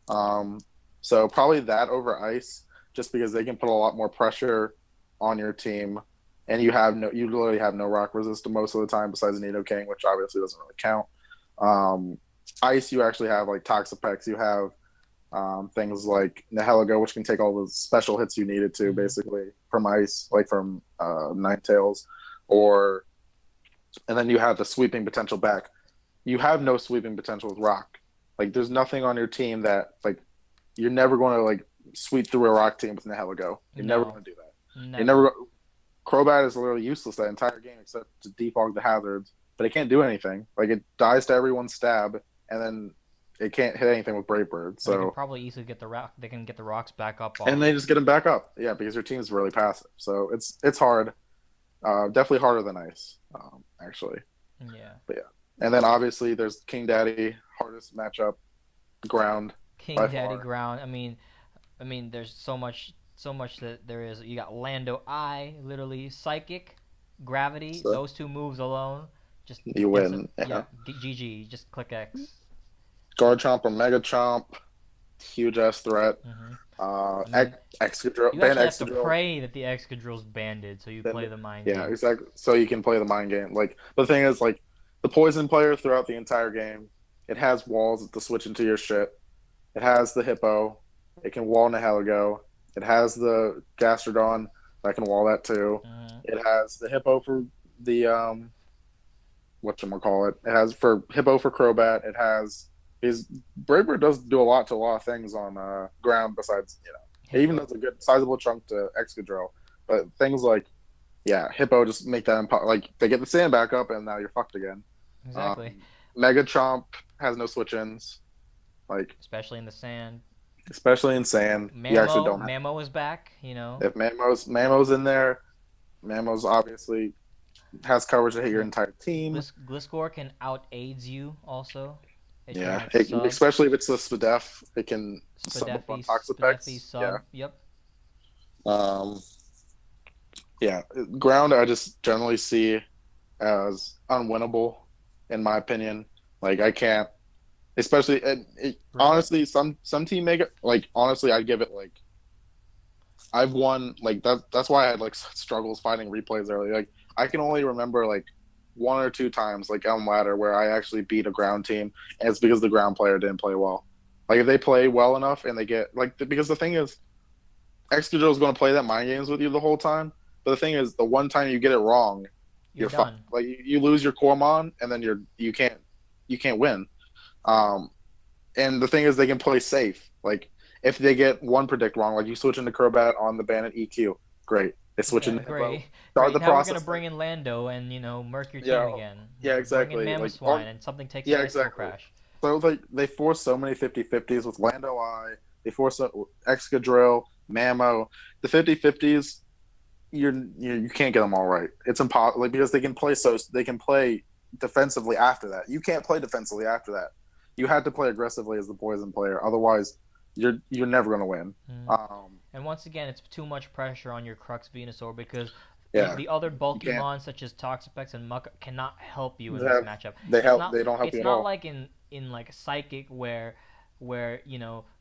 Um, so probably that over Ice, just because they can put a lot more pressure on your team, and you literally have no rock resist most of the time besides Nido King, which obviously doesn't really count. Um, Ice, you actually have like Toxapex, you have things like Nihilego, which can take all the special hits you needed to, Mm-hmm. basically from Ice, like from Ninetales, or and then you have the sweeping potential back. You have no sweeping potential with Rock. Like, there's nothing on your team that like you're never going to like sweep through a Rock team with Nihilego. You're never No, going to do that. You never. never. Crobat is literally useless that entire game except to defog the hazards, but it can't do anything. Like, it dies to everyone's stab, and then it can't hit anything with Brave Bird. And they can So probably easily get the rock. They can get the rocks back up and off. they just get him back up. Yeah, because your team's really passive. So it's hard. Definitely harder than Ice, actually. Yeah. But yeah. And then obviously there's King Daddy, hardest matchup, ground King by Daddy far. Ground. I mean, there's so much that there is. You got Lando I, literally Psychic, Gravity. So Those two moves alone, just you instant. win. Yeah, Yeah. GG. Just click X. Guard Chomp or Mega Chomp, huge ass threat. Hmm. Uh, I mean, Excadrill, you ban actually have to Excadrill. pray that the Excadrill's banded, so you Then play the mind yeah, game. exactly. So you can play the mind game. Like, but the thing is, like, the poison player throughout the entire game, it has walls to switch into your shit. It has the hippo. It can wall Nihilego. It has the Gastrodon that can wall that too. Hmm. It has the hippo for the whatchamacallit. It has for hippo for Crobat. It has his Braver does do a lot to a lot of things on ground besides, it even Hippo. does a good sizable chunk to Excadrill. But things like, yeah, hippo just make that like they get the sand back up and now you're fucked again. Exactly. Um, Mega Chomp has no switch ins. Like, Especially in the sand. especially in sand, you actually don't have. Mamo is back. If Mamo's in there, Mamo's obviously has coverage to hit your entire team. Gliscor can out AIDS you also. It can Yeah, like sub. especially if it's a Spadef, it can sub up on Spadefi Toxapex. Yeah. sub. Yep. Um, yeah, ground I just generally see as unwinnable, in my opinion. Like, I can't, especially Really? honestly, some team make it like honestly, I'd give it like I've won like that. That's why I had like struggles finding replays early. Like, I can only remember like one or two times like on ladder where I actually beat a ground team, and it's because the ground player didn't play well. Like, if they play well enough and they get like because the thing is, Excadrill is going to play that mind games with you the whole time. But the thing is, the one time you get it wrong, You're you're fucked. done. Like, you lose your Cormon, and then you can't win. Um, and the thing is, they can play safe. Like, if they get one predict wrong, like you switch into Crobat on the Bandit EQ, great. They switch Yeah, into Hippo, great. start Great. the Now we're gonna process. bring in Lando and murk your team Yeah, again. yeah, Bring in exactly. Like, Mamoswine and something takes an yeah, icicle exactly. crash. So like they force so many 50-50s with Lando I. They force Excadrill, Mamo. The 50-50s, you can't get them all right. It's impossible, like, because they can play defensively after that. You can't play defensively after that. You have to play aggressively as the poison player. Otherwise, you're never gonna win. Mm. And once again, it's too much pressure on your Crux Venusaur because Yeah, the other you bulky can't. mons such as Toxapex and Muck cannot help you in They this have matchup. they It's help. not They don't help it's you at not all. like in like Psychic where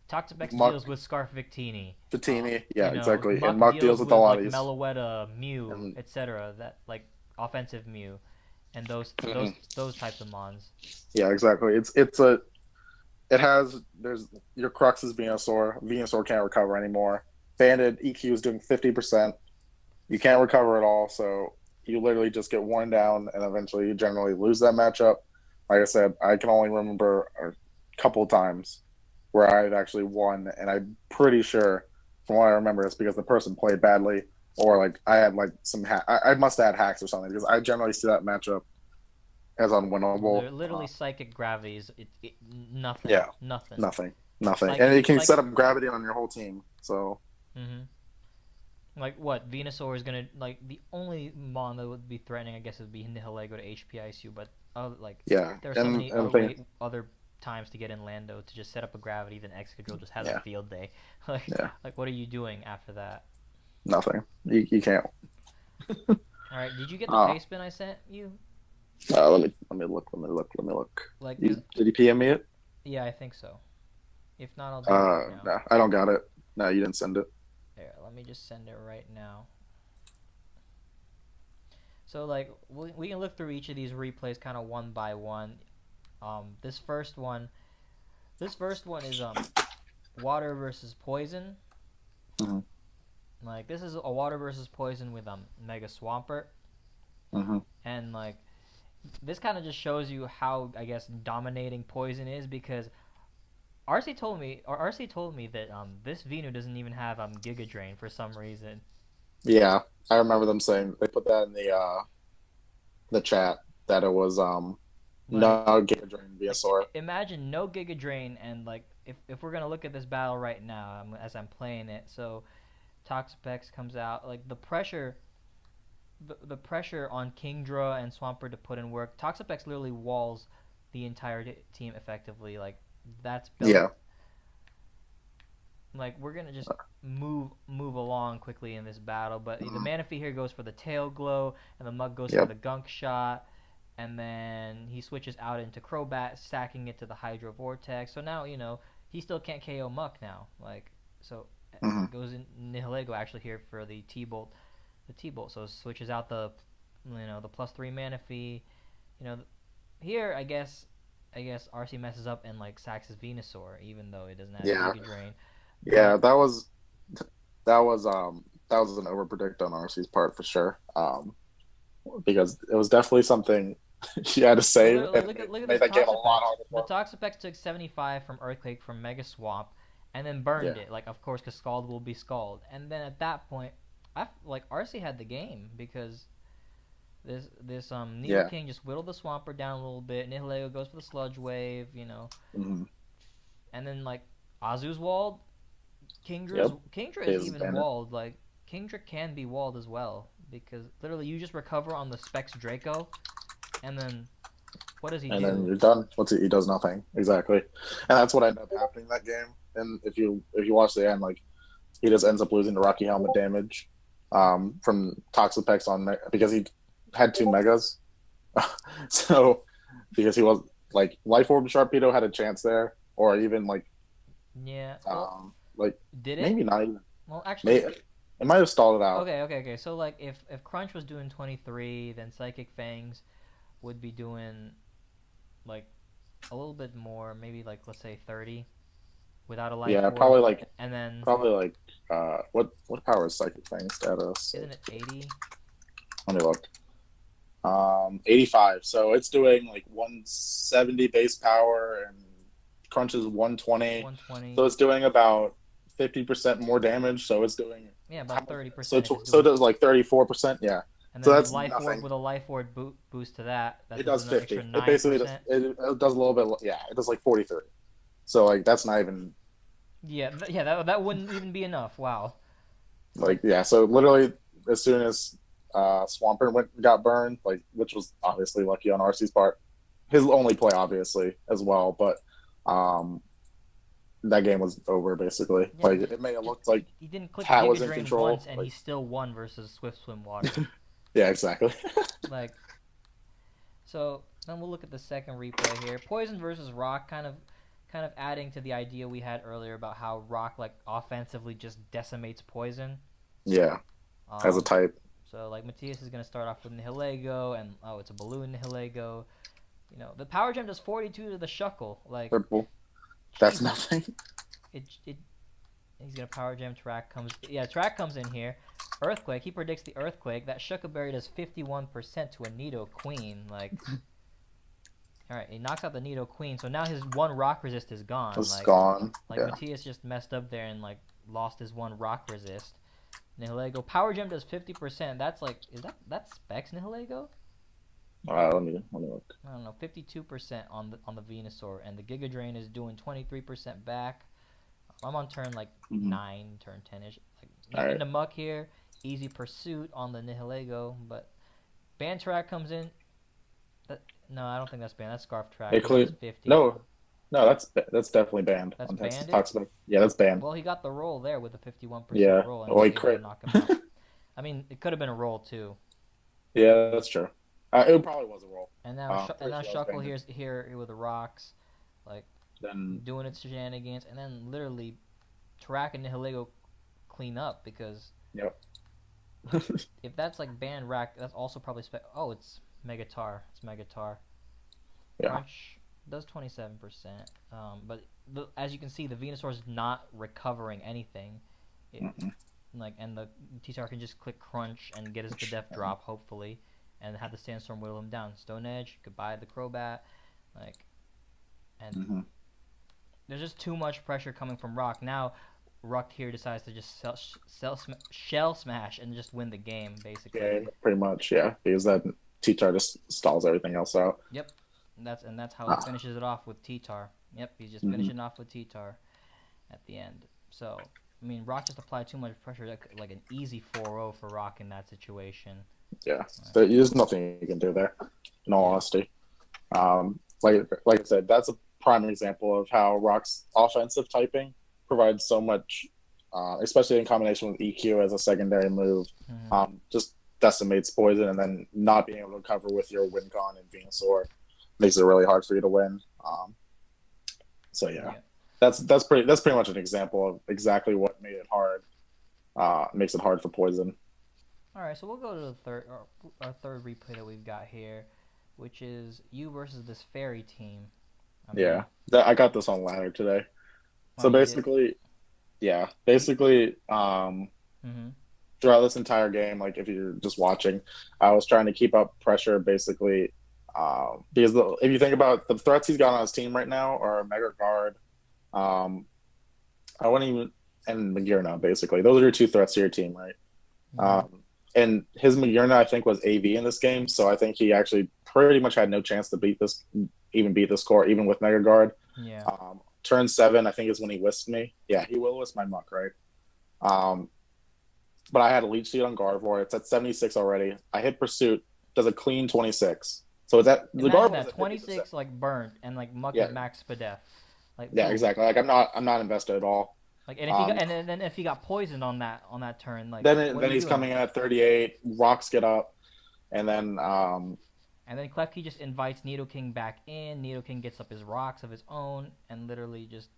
Toxapex deals Muck, with Scarf Victini. Fatini, yeah, exactly. And Muck Muck deals deals with a with lot like of these. Meloetta, Mew, And etc. That like offensive Mew and those those mhm. those types of mons. Yeah, exactly. It has there's your Crux is Venusaur. Venusaur can't recover anymore. Banded EQ is doing 50%. You can't recover at all, so you literally just get worn down, and eventually you generally lose that matchup. Like I said, I can only remember a couple of times where I've actually won, and I'm pretty sure, from what I remember, it's because the person played badly, or like I had like I must have had hacks or something, because I generally see that matchup as unwinnable. Literally psychic gravities. Nothing, Yeah, nothing. nothing, nothing, and Psychic, you can set psychic. up gravity on your whole team. So Mm-hmm. Like what? Venusaur is gonna like the only mon that would be threatening, I guess, would be Nihilego to HP ISU. But like yeah, there are so many and the thing, other times to get in Lando to just set up a gravity. Then Excadrill just has a yeah, field day. like yeah, like what are you doing after that? nothing. You can't. All right, did you get the Uh, paste bin I sent you? let me look. Like, You, cause did he PM me it? yeah, I think so. If not, I'll do it right now. No, I don't got it. No, you didn't send it. There, let me just send it right now. So like we can look through each of these replays kind of one by one. This first one is water versus poison. Mm-hmm. Like this is a water versus poison with Mega Swampert, Mm-hmm. and like this kind of just shows you how I guess dominating poison is because RC told me that this Venu doesn't even have Giga Drain for some reason. Yeah, I remember them saying they put that in the chat that it was Like no Giga Drain Venusaur. imagine no Giga Drain and like if we're gonna look at this battle right now as I'm playing it, so Toxapex comes out like the pressure on Kingdra and Swampert to put in work. Toxapex literally walls the entire team effectively. Like that's built. Yeah, Like we're gonna just move along quickly in this battle, but the mm-hmm. Manaphy here goes for the tail glow, and the Mug goes for Yep. the gunk shot, and then he switches out into Crobat, sacking it to the Hydro Vortex. So now he still can't KO Muck now. Like so, Mm-hmm. goes in Nihilego actually here for the T-Bolt. The T-Bolt. So switches out the the +3 Manaphy. You know, here I guess RC messes up and like sacks his Venusaur, even though it doesn't have Yeah, Giga Drain. yeah. But That was an overpredict on RC's part for sure. Because it was definitely something she had to but save, literally, and look at made this that game a lot Toxapex. harder The for him. Toxapex took 75 from Earthquake from Mega Swamp, and then burned Yeah, it. Like of course, because Scald will be Scald. And then at that point, like RC had the game because this Neo yeah. King just whittled the Swampert down a little bit. Nihilego goes for the Sludge Wave, Mm-hmm. and then like Azu's walled. Yep. Kingdra is Phases even Bandit. walled. Like Kingdra can be walled as well because literally you just recover on the Specs Draco, and then what does he And then do? you're done. What's he does nothing exactly, and that's what ended up happening that game. And if you watch the end, like he just ends up losing to Rocky Helmet damage from Toxapex because he had two megas. So because he was like Life Orb Sharpedo had a chance there, or even Yeah. Well, like did it? maybe not even. Well, actually, It might have stalled it out. okay. So like, if Crunch was doing 23, then Psychic Fangs would be doing like a little bit more, maybe like let's say 30, without a life Yeah, orb, probably like and then what power is Psychic Fang status? isn't it 80? Let me look. 85. So it's doing like 170 base power and Crunch is 120. 120. So it's doing about 50% more damage. So it's doing Yeah, about 30%. so if it's so it doing, does like 34%. Yeah. and So then that's life orb nothing. with a life orb boost to that. That It does does another 50. extra It basically does 9%. it does a little bit. Yeah, it does like 43. So like that's not even Yeah, that wouldn't even be enough. Wow. like yeah. So literally as soon as Swampert got burned, like which was obviously lucky on RC's part, his only play obviously as well, but um that game was over basically. Yeah, Like it made it look like he didn't click Pat was Giga in Drain control. once, and he Like, still won versus Swift Swim Water. yeah, exactly. Like, so then we'll look at the second replay here. Poison versus Rock, kind of adding to the idea we had earlier about how Rock like offensively just decimates Poison. Yeah, as a Um, type. so like Matthias is gonna start off with Nihilego, and it's a balloon Nihilego. You know, the Power Gem does 42 to the Shuckle. Like, Purple. That's Jesus, nothing. it. He's gonna Power Gem. Track comes in here. Earthquake. He predicts the Earthquake. That Shuckleberry does 51% to a Nido Queen. Like, all right, he knocks out the Nido Queen. So now his one rock resist is gone. It's gone. Like Yeah. Matthias just messed up there and like lost his one rock resist. Nihilego. Power Gem does 50%. That's like, that's Specs Nihilego? Let me look. I don't know, 52% on the Venusaur, and the Giga Drain is doing 23% back. I'm on turn like 9, turn 10ish. Like in the muck here, easy pursuit on the Nihilego, but Ban Track comes in. No, I don't think that's banned. That's Scarf Track. It clearly 50. no, that's definitely banned. That's banned. Yeah, that's banned. Well, he got the roll there with the 51% Yeah. roll, and Well, he was able to crit. knock him out. I mean, it could have been a roll too. Yeah, that's true. It probably was a roll. And now, Shuckle here with the rocks, like then doing its shenanigans, and then literally Track and Nihilego clean up because if that's like banned rack, that's also probably it's Megatar. It's Megatar. Yeah. Crunch does 27%. But as you can see, the Venusaur is not recovering anything. And the T-Tar can just click Crunch and get his Bedef drop, hopefully, and have the Sandstorm whittle him down. Stone Edge, goodbye to the Crobat. There's just too much pressure coming from Rock. Now, Rock here decides to just shell smash and just win the game, basically. Yeah, pretty much, yeah. Because that T-Tar just stalls everything else out. Yep. And that's how he finishes it off with T-Tar. Yep, he's just finishing off with T-Tar at the end. So, I mean, Rock just applied tay much pressure, like an easy 4-0 for Rock in that situation. Yeah, there's nothing you can do there, in all honesty. Like I said, that's a prime example of how Rock's offensive typing provides so much, especially in combination with EQ as a secondary move. Just decimates Poison, and then not being able to recover with your Wincon and Venusaur makes it really hard for you to win. So yeah. That's pretty much an example of exactly what made it hard. Makes it hard for Poison. All right, so we'll go to our third replay that we've got here, which is you versus this fairy team. I got this on ladder today. So basically, throughout this entire game, like if you're just watching, I was trying to keep up pressure basically, because if you think about the threats he's got on his team right now are Mega Guard, I wouldn't even, and Magearna basically. Those are your two threats to your team, right? And his Magearna, I think, was AV in this game, so I think he actually pretty much had no chance to beat this score, even with Mega Guard. Yeah. Turn 7, I think, is when he whisked me. Yeah, he will whisk my Muck, right? But I had a Leech Seed on Gardevoir. It's at 76 already. I hit Pursuit, does a clean 26. So it's at the Gardevoir. 26 like burnt, and like Muck is max Spadef. Like exactly. Like I'm not invested at all. Like and if he got poisoned on that turn, like then he's coming in at 38. Rocks get up, and then Klefki just invites Nidoking back in. Nidoking gets up his rocks of his own and literally just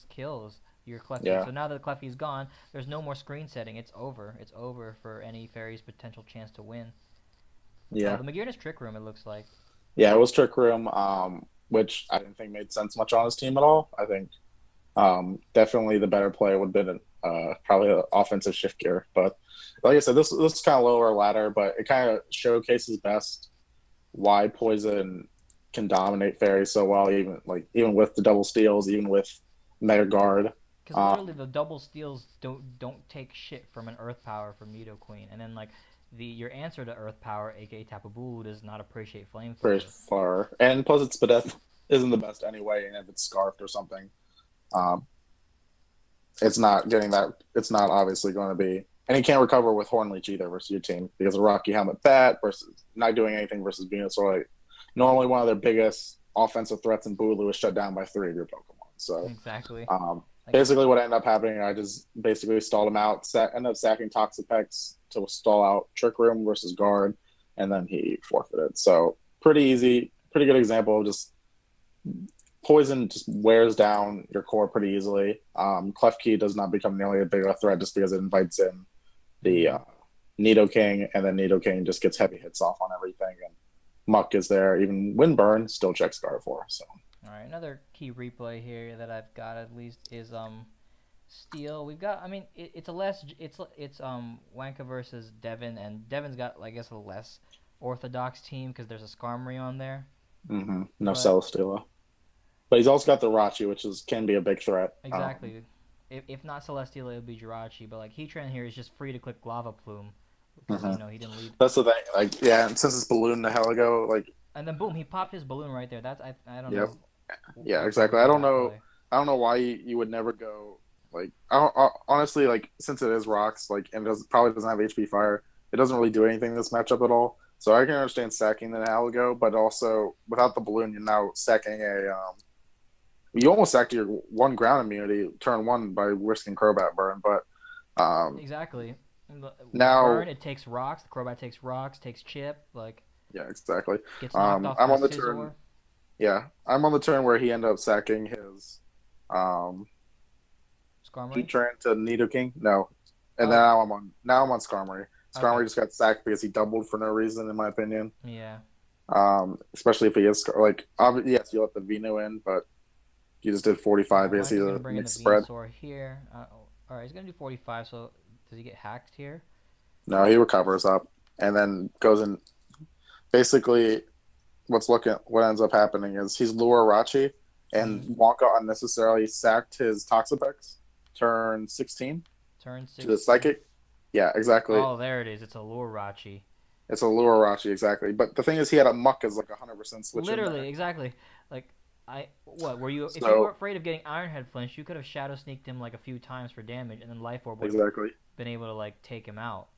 kills your Klefki. Yeah. So now that Klefki's gone, there's no more screen setting. It's over. It's over for any fairy's potential chance to win. Yeah. The Magearna's Trick Room, it looks like. Yeah, it was Trick Room, which I didn't think made sense much on his team at all. I think definitely the better play would have been probably an offensive Shift Gear. But like I said, this is kind of lower ladder, but it kind of showcases best why Poison can dominate fairies so well, even with the double steals, even with Mega Guard. Because literally the double steals don't take shit from an Earth Power from Nidoqueen, and then like your answer to Earth Power, aka Tapu Bulu, does not appreciate Flamethrower. Very far, and plus its Spadef isn't the best anyway, and if it's Scarfed or something, it's not getting that. It's not obviously going to be, and he can't recover with Horn Leech either versus your team because of Rocky Helmet Bat versus not doing anything versus Venusaur. Like, normally one of their biggest offensive threats in Bulu is shut down by 3 of your Pokemon. So Exactly. Like, basically what ended up happening, I just basically stalled him out, ended up sacking Toxapex to stall out Trick Room versus Guard, and then he forfeited. So pretty easy, pretty good example of just poison just wears down your core pretty easily. Clef Key does not become nearly a big a threat just because it invites in the Nidoking, and then Nidoking just gets heavy hits off on everything, and Muck is there. Even Windburn still checks Gardevoir. So, all right, another key replay here that I've got at least is Steel. We've got. I mean, it's a less. It's Wanka versus Devin, and Devin's got, I guess, a less orthodox team because there's a Skarmory on there. no But Celesteela. But he's also got the Rachi, which can be a big threat. exactly. If not Celesteela, it would be Jirachi. But like Heatran here is just free to click Lava Plume because he didn't lead. That's the thing. Like, yeah, and since it's ballooned the hell ago, like, And then boom, he popped his balloon right there. That's I don't yep. know. Yeah, exactly. I don't know. I don't know why you would never go like. Honestly, like, since it is rocks, like, and probably doesn't have HP Fire, it doesn't really do anything in this matchup at all. So I can understand sacking the Halago, but also without the balloon, you're now sacking a. You almost sacked your one ground immunity turn one by risking Crobat Burn, but exactly. Now Burn, it takes rocks. The Crobat takes rocks, takes chip. Like, yeah, exactly. gets knocked off I'm by on the Scizor. turn. Yeah, I'm on the turn where he ended up sacking his Skarmory. Heatran to Nidoking. No, and now I'm on Skarmory. Skarmory just got sacked because he doubled for no reason, in my opinion. Yeah. Especially if he is like, obviously, yes, you let the Vino in, but he just did 45 because he's a mixed spread. Here. All right, he's gonna do 45. So does he get hacked here? No, he recovers up and then goes in. Basically, what ends up happening is he's Lure Rachi, and Wonka unnecessarily sacked his Toxapex turn 16. Turn 16. To the Psychic. Yeah, exactly. Oh, there it is. It's a Lure Rachi. It's a Lure Rachi, exactly. But the thing is, he had a Muck as like 100% switch. Literally, exactly. Like, were you? If you were afraid of getting Iron Head flinch, you could have Shadow Sneaked him like a few times for damage, and then Life Orb would have been able to like take him out.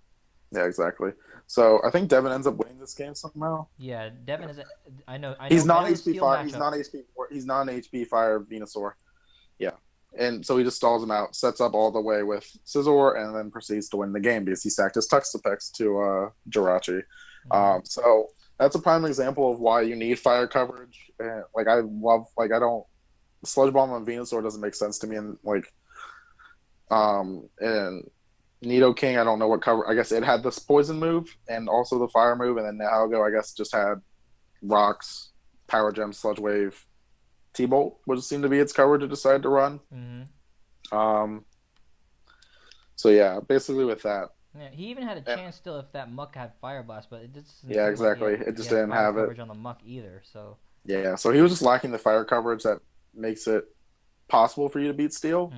Yeah, exactly. So I think Devin ends up winning this game somehow. Yeah, Devin is. I know. He's not HP Fire. He's not HP. He's not an HP Fire Venusaur. Yeah, and so he just stalls him out, sets up all the way with Scizor, and then proceeds to win the game because he sacked his Tuxapex to Jirachi. So that's a prime example of why you need fire coverage. And I don't. Sludge Bomb on Venusaur doesn't make sense to me, and and Nidoking, I don't know what cover. I guess it had this poison move and also the fire move, and then Nihilego, I guess, just had rocks, power gem, sludge wave, T-Bolt would seem to be its coverage it decided to run. So yeah, basically with that. Yeah, he even had a chance still if that Muck had Fire Blast, but it just exactly. It just didn't have coverage on the Muck either. So yeah, so he was just lacking the fire coverage that makes it possible for you to beat Steel.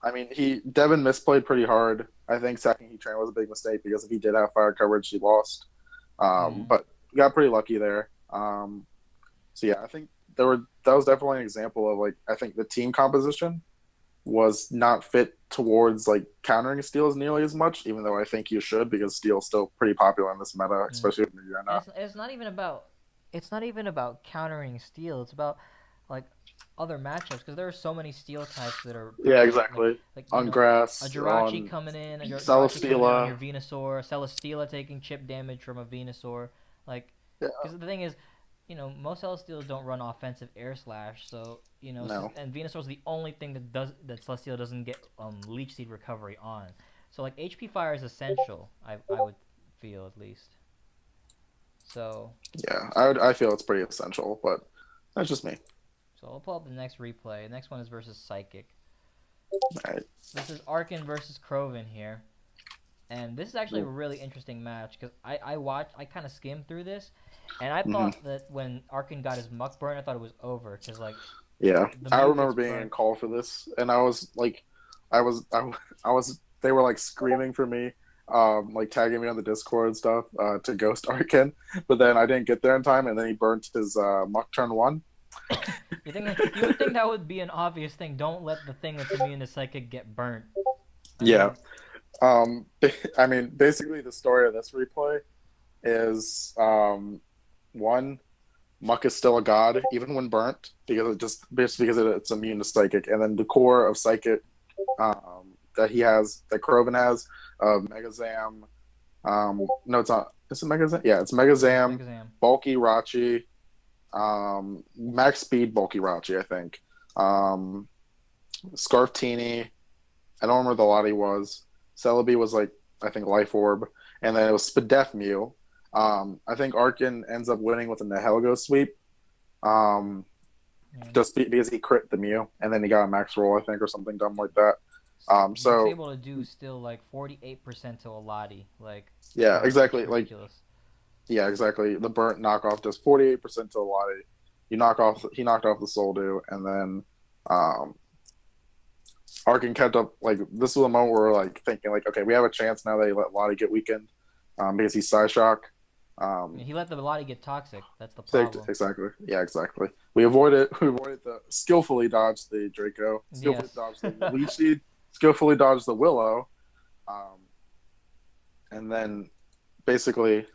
I mean, Devin misplayed pretty hard. I think sacking Heatran was a big mistake because if he did have fire coverage, he lost. But he got pretty lucky there. So yeah, I think that was definitely an example of like, I think the team composition was not fit towards like countering Steel as nearly as much, even though I think you should because Steel's still pretty popular in this meta, especially when you're not. It's not even about countering Steel. It's about like other matchups because there are so many Steel types that are exactly on grass. A Jirachi coming in, a Celesteela, your Venusaur, Celesteela taking chip damage from a Venusaur. Like, because the thing is, most Celesteelas don't run offensive Air Slash, so and Venusaur's the only thing that Celesteela doesn't get Leech Seed recovery on. So like HP Fire is essential. I would feel at least. So yeah, I feel it's pretty essential, but that's just me. So I'll pull up the next replay. The next one is versus Psychic. Alright. This is Arkin versus Crovan here. And this is actually a really interesting match because I kind of skimmed through this, and I thought that when Arkin got his Muck Burn, I thought it was over because like I remember being in call for this, and I was like, they were like screaming for me, like tagging me on the Discord and stuff to ghost Arkin, but then I didn't get there in time, and then he burnt his Muck turn 1. You would think that would be an obvious thing. Don't let the thing that's immune to Psychic get burnt. I mean, basically the story of this replay is one, Muck is still a god, even when burnt, because just because it's immune to psychic. And then the core of psychic that he has, that Krovan has, Megazam. No, it's not. Is it Megazam? Yeah, it's Megazam, Megazam. Bulky Rachi, max speed Bulky Rachi, I think. Scarftini. I don't remember the lot he was. Celebi was like, I think, Life Orb. And then it was Spadef Mew. I think Arkin ends up winning with a Nihilego sweep. Just because he crit the Mew. And then he got a max roll, I think, or something dumb like that. He was able to do still like 48% to a Lottie. Like, yeah, exactly. Ridiculous. Yeah, exactly. The burnt knockoff does 48% to a Lottie. He knocked off the Soldew, and then Arkin kept up. Like, this was a moment where we're like thinking, like, okay, we have a chance now that he let Lottie get weakened because he's Psyshock. He let the Lottie get toxic. That's the problem. Exactly. Yeah, exactly. We avoided the skillfully dodged the Draco, skillfully dodged the Leech Seed, skillfully dodged the Willow, and then basically,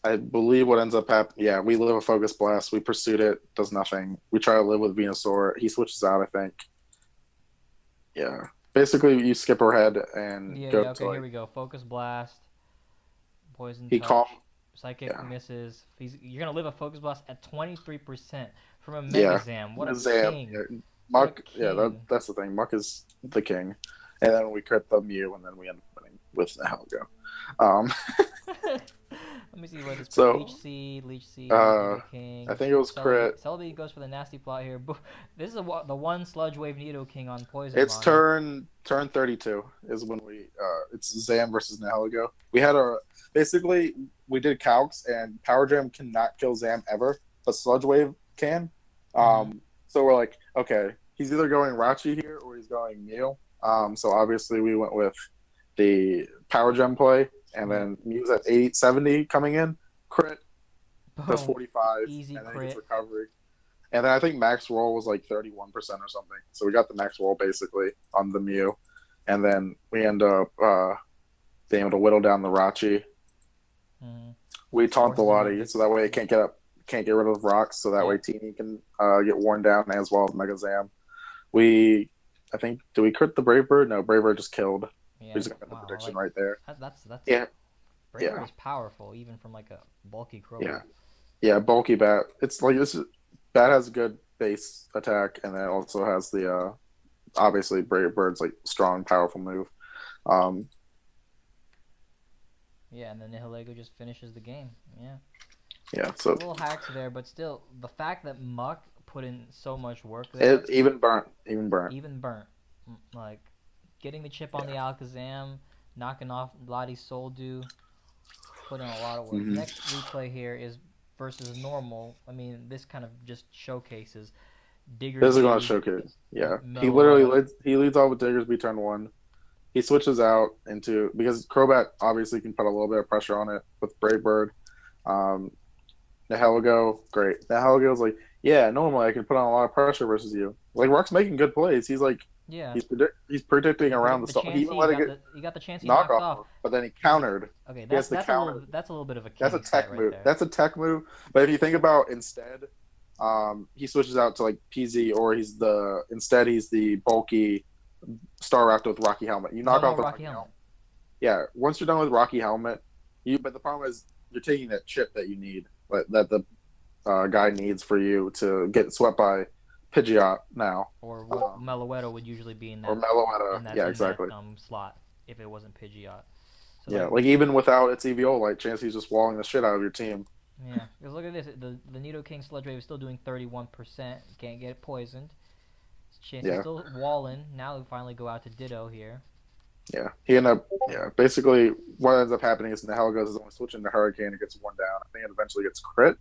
I believe what ends up happening. Yeah, we live a Focus Blast. We pursued it. Does nothing. We try to live with Venusaur. He switches out, I think. Yeah. Basically, you skip ahead and go to, okay, here we go. Focus Blast. Poison he Touch. Psychic misses. You're going to live a Focus Blast at 23% from a Megazam. What a king. Yeah. Muck, that's the thing. Muck is the king. And then we crit the Mew, and then we end up winning with the Helgo. Let me see what this Leech Seed, King. I think it was crit. Celebi goes for the nasty plot here. This is the one Sludge Wave Nido King on Poison. It's turn 32 is when it's Zam versus Nihilego. We had basically we did calcs, and Power Gem cannot kill Zam ever, but Sludge Wave can. So we're like, okay, he's either going Rachi here or he's going Mew. So obviously we went with the Power Gem play. And then Mew's at 70 coming in, crit, does 45, easy and then crit. he gets recovery. And then I think max roll was like 31% or something. So we got the max roll basically on the Mew. And then we end up being able to whittle down the Rachi. We taunt the Lottie, so that way it can't get rid of rocks, so that way Teeny can get worn down as well as Megazam. I think, do we crit the Brave Bird? No, Brave Bird just killed. Yeah, we just got the prediction right there. That's Brave Bird is powerful, even from like a bulky crow. Yeah, bulky bat. It's like bat has a good base attack, and then it also has the obviously Brave Bird's like strong, powerful move. Yeah, and then Nihilego just finishes the game. Yeah. So a little hacks there, but still, the fact that Muck put in so much work there. It even burnt. Like, getting the chip on the Alakazam, knocking off Lottie's Soldew, putting in a lot of work. Next replay here is versus normal. I mean, this kind of just showcases Diggersby. This is going to showcase. Yeah. He literally leads off with Diggersby turn 1. He switches out into, because Crobat obviously can put a little bit of pressure on it with Brave Bird. Nihilego, great. Nihilego like, yeah, normally I can put on a lot of pressure versus you. Like, Rock's making good plays. He's like, he's predicting around the stuff. He even let it he got the chance he knocked off, but then he countered. Okay, that's a little bit of a king. That's a tech move. That's a tech move. But if you think about instead, he switches out to like PZ, or he's the bulky Star Raptor with Rocky Helmet. You knock off the Rocky Helmet. Yeah, once you're done with Rocky Helmet, but the problem is you're taking that chip that you need, that the guy needs for you to get swept by Pidgeot now. Or what Meloetta would usually be in that. Or Meloetta, exactly. That, slot if it wasn't Pidgeot. So like even without its Eviolite, Chansey's just walling the shit out of your team. Yeah, because look at this. The Nido King Sludge Wave is still doing 31%. Can't get it poisoned. Chansey's still walling. Now we finally go out to Ditto here. Yeah, he ended up. Yeah, basically what ends up happening is Nihilego is only switching to Hurricane. It gets one down. I think it eventually gets crit.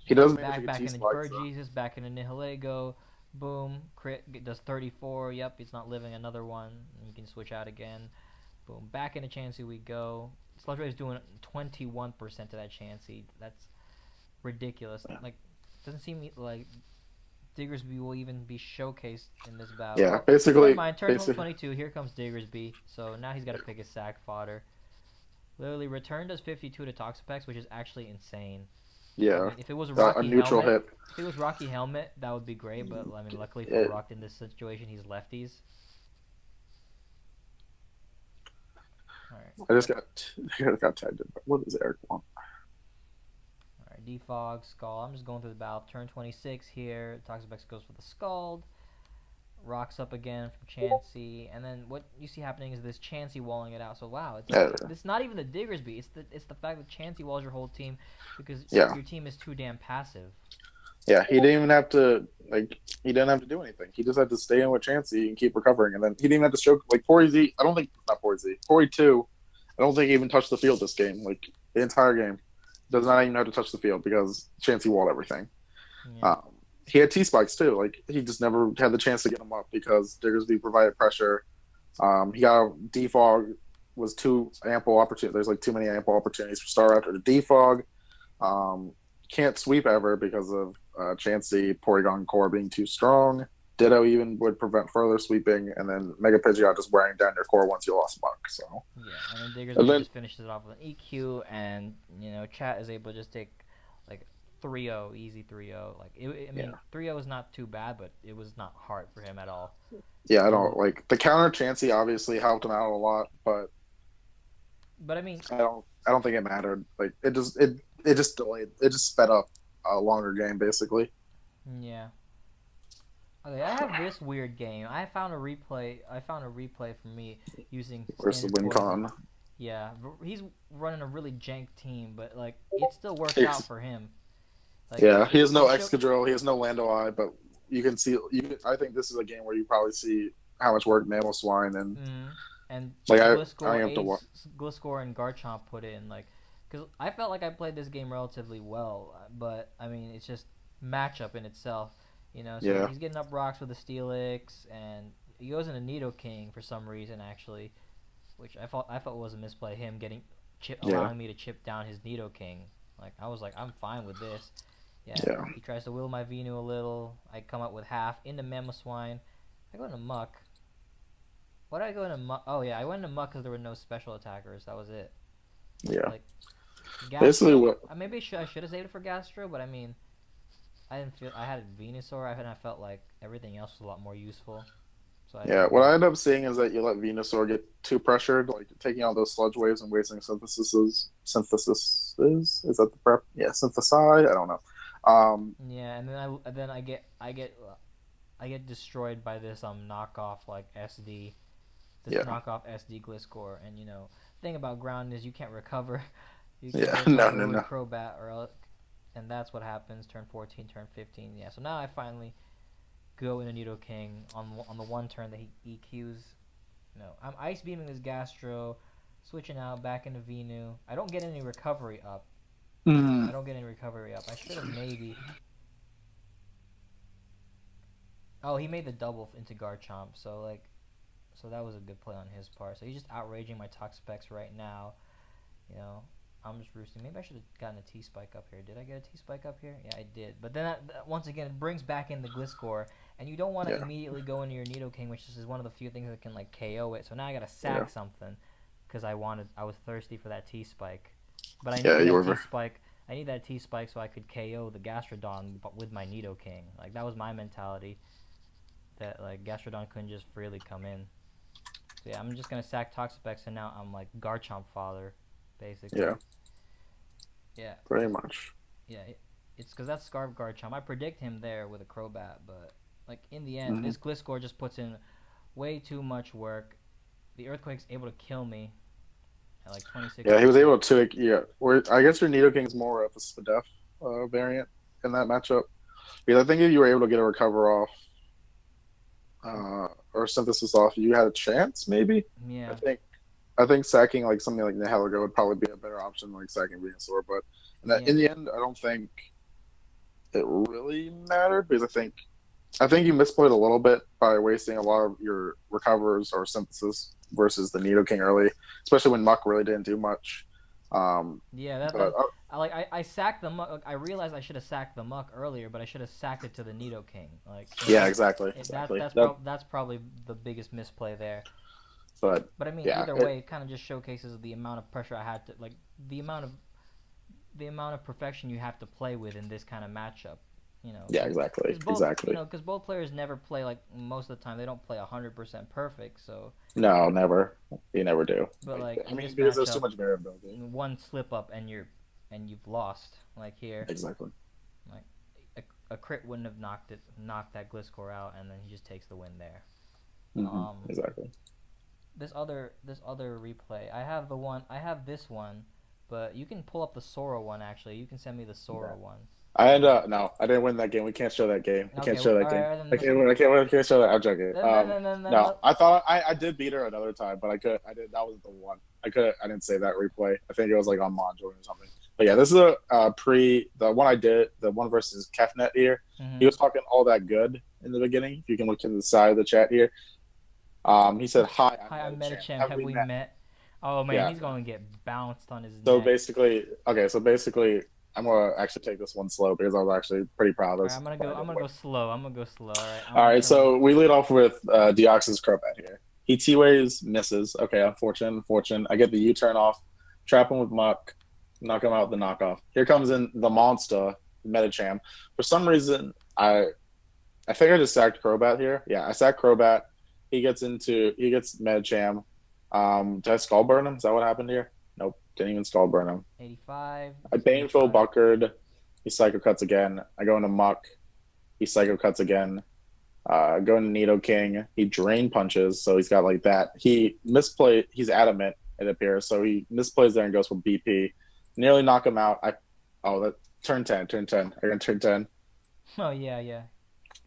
He doesn't back into Burgess, back into Nihilego. Boom, crit does 34. Yep, he's not living another one. You can switch out again. Boom, back into Chansey we go. Sludge Wave is doing 21% to that Chansey. That's ridiculous. Like, doesn't seem like Diggersby will even be showcased in this battle. Yeah, basically. Turn 22. Here comes Diggersby. So now he's got to pick his sack fodder. Literally, return does 52 to Toxapex, which is actually insane. I Yeah, mean, if it was a Rocky neutral Helmet, hit. if it was Rocky Helmet, that would be great. But I mean, luckily for It, Rock in this situation, he's lefties. All right, I just got I just got tagged in. What does Eric want? all right. Defog, Scald. I'm just going through the battle. Turn 26 here. Toxapex goes for the Scald. Rocks up again from Chansey, and then what you see happening is this Chansey walling it out. So wow, it's not even the Diggersby. It's the fact that Chansey walls your whole team because Yeah, your team is too damn passive. yeah. He didn't even have to He didn't have to do anything. He just had to stay in with Chansey and keep recovering, and then he didn't even have to show like Pori Z. I don't think not Pori Z. Pori 2. I don't think he even touched the field this game. Like the entire game, does not even have to touch the field because Chansey walled everything. Yeah. He had T spikes too. Like he just never had the chance to get them up because Diggersby provided pressure. He got defog was too ample opportunity. There's like too many ample opportunities for Star Raptor to defog. Can't sweep ever because of Chansey Porygon core being too strong. Ditto even would prevent further sweeping, and then Mega Pidgeot just wearing down your core once you lost Muck. So Yeah, and then Diggersby just finishes it off with an EQ, and Chat is able to just take like 3-0, easy 3-0. Like I mean, 3-0 is not too bad, but it was not hard for him at all. Yeah, I don't like the counter. Chansey obviously helped him out a lot, but I mean, I don't think it mattered. Like it just delayed. It just sped up a longer game basically. Yeah. Okay, I have this weird game. I found a replay for me using Versus WinCon. Yeah, he's running a really jank team, but like it still worked out for him. Like, yeah, he has no Excadrill, he has no Landoi, but you can see. I think this is a game where you probably see how much work Mamoswine and like Gliscor and Garchomp put in, like, because I felt like I played this game relatively well, but I mean it's just matchup in itself, So he's getting up rocks with a Steelix, and he goes into Nidoking for some reason actually, which I felt was a misplay. Him getting allowing me to chip down his Nidoking. Like I was like, I'm fine with this. Yeah. He tries to will my Venu a little. I come up with half into Mamoswine. I go into Muck. Why did I go into Muck? Oh yeah, I went into Muck because there were no special attackers. That was it. Yeah. Like, Gastro, basically what? Maybe I should have saved it for Gastro, but I mean, I didn't feel I had Venusaur, and I felt like everything else was a lot more useful. So what I end up seeing is that you let Venusaur get too pressured, like taking all those sludge waves and wasting synthesis. Is that the prep? Yeah, synthesize. I don't know. Yeah, and then I get destroyed by this knockoff like SD, knockoff SD Gliscor, and thing about ground is you can't recover. You can't recover with Crobat and that's what happens. Turn 14, turn 15. Yeah, so now I finally go into Nidoking on the one turn that he EQs. I'm ice beaming this Gastro, switching out back into Venu. I don't get any recovery up. I should have maybe. Oh, he made the double into Garchomp, so that was a good play on his part. So he's just outraging my Toxapex right now. I'm just roosting. Maybe I should have gotten a T-Spike up here. Did I get a T-Spike up here? Yeah, I did. But then, once again, it brings back in the Gliscor, and you don't want to immediately go into your Nidoking, which is one of the few things that can, like, KO it. So now I got to sack something, because I was thirsty for that T-Spike. But I need that T-Spike so I could KO the Gastrodon with my Nidoking. Like, that was my mentality, that, like, Gastrodon couldn't just freely come in. So, yeah, I'm just going to sack Toxapex, and now I'm, like, Garchomp fodder, basically. Yeah. Pretty much. Yeah, it's because that's Scarf Garchomp. I predict him there with a Crobat, but, like, in the end, this Gliscor just puts in way too much work. The Earthquake's able to kill me at, like, 26. Yeah, he was able to, I guess your Nidoking's more of a Spadef variant in that matchup. Because I think if you were able to get a recover off, or synthesis off, you had a chance, maybe? Yeah. I think sacking like something like Nihilego would probably be a better option than like sacking Venusaur, but in the end, I don't think it really mattered because I think you misplayed a little bit by wasting a lot of your recovers or synthesis versus the Nidoking early, especially when Muck really didn't do much. I sacked the Muck. I realized I should have sacked the Muck earlier, but I should have sacked it to the Nidoking. Exactly. That's probably the biggest misplay there. But I mean, yeah, either way, it kind of just showcases the amount of pressure I had to like the amount of perfection you have to play with in this kind of matchup. You know, yeah, exactly, both exactly. because both players never play like most of the time they don't play 100% perfect. So, No, never. You never do. but like I in mean, this because there's too matchup, much variability. one slip up and you've lost. Like here, Exactly. like a crit wouldn't have knocked that Gliscor out, and then he just takes the win there. Exactly. This other replay, I have this one, but you can pull up the Sora one. Actually, you can send me the Sora one. No, I didn't win that game. We can't show that game. We Okay, can't show that all game. right, then, I can't win. I can't win. I can't show that. I'm joking. then No, I thought I did beat her another time, but I could. I did. That wasn't the one. I didn't save that replay. I think it was like on module or something. But yeah, this is the one I did, the one versus Kefnet here. He was talking all that good in the beginning. If you can look to the side of the chat here. He said, "Hi, I'm Metachamp. Metachamp. Have Have we we met?" met? Oh man, Yeah. he's gonna get bounced on his So neck. basically, okay. So basically, I'm gonna actually take this one slow because I was actually pretty proud of All this. right, I'm gonna go slow. I'm gonna go slow. All right. All right, so we lead off with Deoxys Crobat here. He T-waves, misses. Okay, unfortunate. I get the U-turn off, trap him with Muck, knock him out with the knockoff. Here comes in the monster, Metacham. For some reason, I think I just sacked Crobat here. Yeah, I sacked Crobat. He gets Metacham. Did I skull burn him? Is that what happened here? Nope, didn't even skull burn him. 85. I Baneful Buckered. He Psycho Cuts again. I go into Muck. He Psycho Cuts again. Going to Nidoking. He Drain Punches, so he's got like that. He misplayed. He's Adamant, it appears. So he misplays there and goes for BP. Nearly knock him out. Turn 10. I got turn 10. Oh yeah.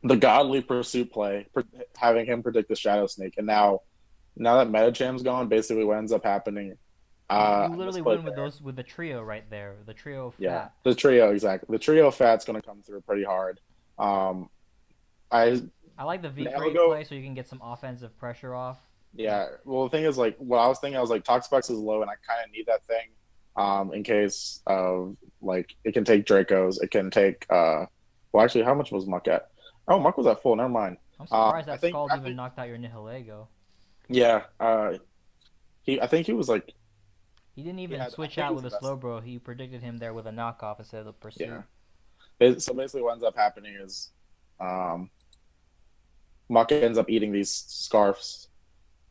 The Godly Pursuit play, having him predict the Shadow Snake. And now that Metacham's gone, basically what ends up happening. You literally win with the trio right there. The trio of fat. Yeah, the trio, exactly. The trio of fat's going to come through pretty hard. I like the V-Crate play so you can get some offensive pressure off. Yeah, well, the thing is, like, what I was thinking, I was like, Toxapex is low, and I kind of need that thing in case of, like, it can take Dracos. It can take, well, actually, how much was Muck at? Oh, Muck was at full. Never mind. I'm surprised that Scald even knocked out your Nihilego. Yeah, I think he was, like... He didn't even switch out with a Slowbro. He predicted him there with a knockoff instead of the Pursuit. Yeah. So basically what ends up happening is Muck ends up eating these scarfs,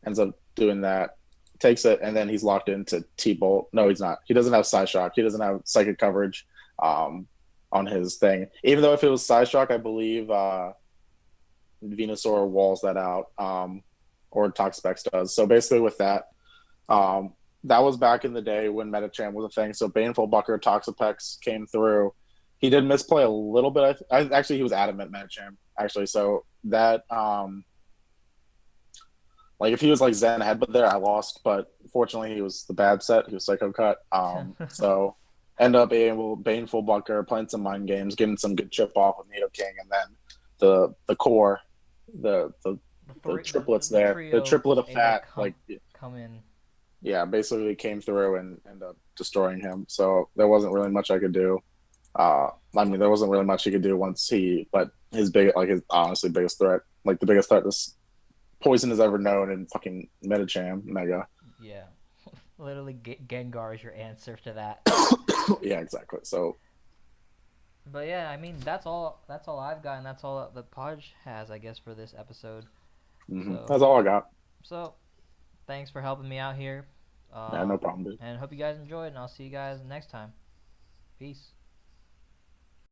ends up doing that, takes it, and then he's locked into T-Bolt. No, he's not. He doesn't have Psyshock. He doesn't have Psychic coverage on his thing. Even though if it was Psyshock, I believe Venusaur walls that out, or Toxapex does. So basically with that, that was back in the day when Metacham was a thing. So Baneful Bucker, Toxapex came through. He did misplay a little bit. Actually, he was adamant Metacham, actually. So that, like, if he was like Zen Headbutt there, I lost. But fortunately, he was the bad set. He was Psycho Cut. So end up being Baneful Bucker, playing some mind games, getting some good chip off with Nidoking, and then the core, the triplets there, the triplet of fat, come in. Yeah, basically came through and ended up destroying him. So there wasn't really much I could do. I mean, there wasn't really much he could do but his honestly biggest threat, like the biggest threat this Poison has ever known in fucking Metacham Mega. Yeah, literally Gengar is your answer to that. Yeah, exactly. So, but yeah, I mean that's all I've got, and that's all that Podge has, I guess, for this episode. So, that's all I got. So, thanks for helping me out here. Yeah, no problem, dude. And hope you guys enjoyed, and I'll see you guys next time. Peace.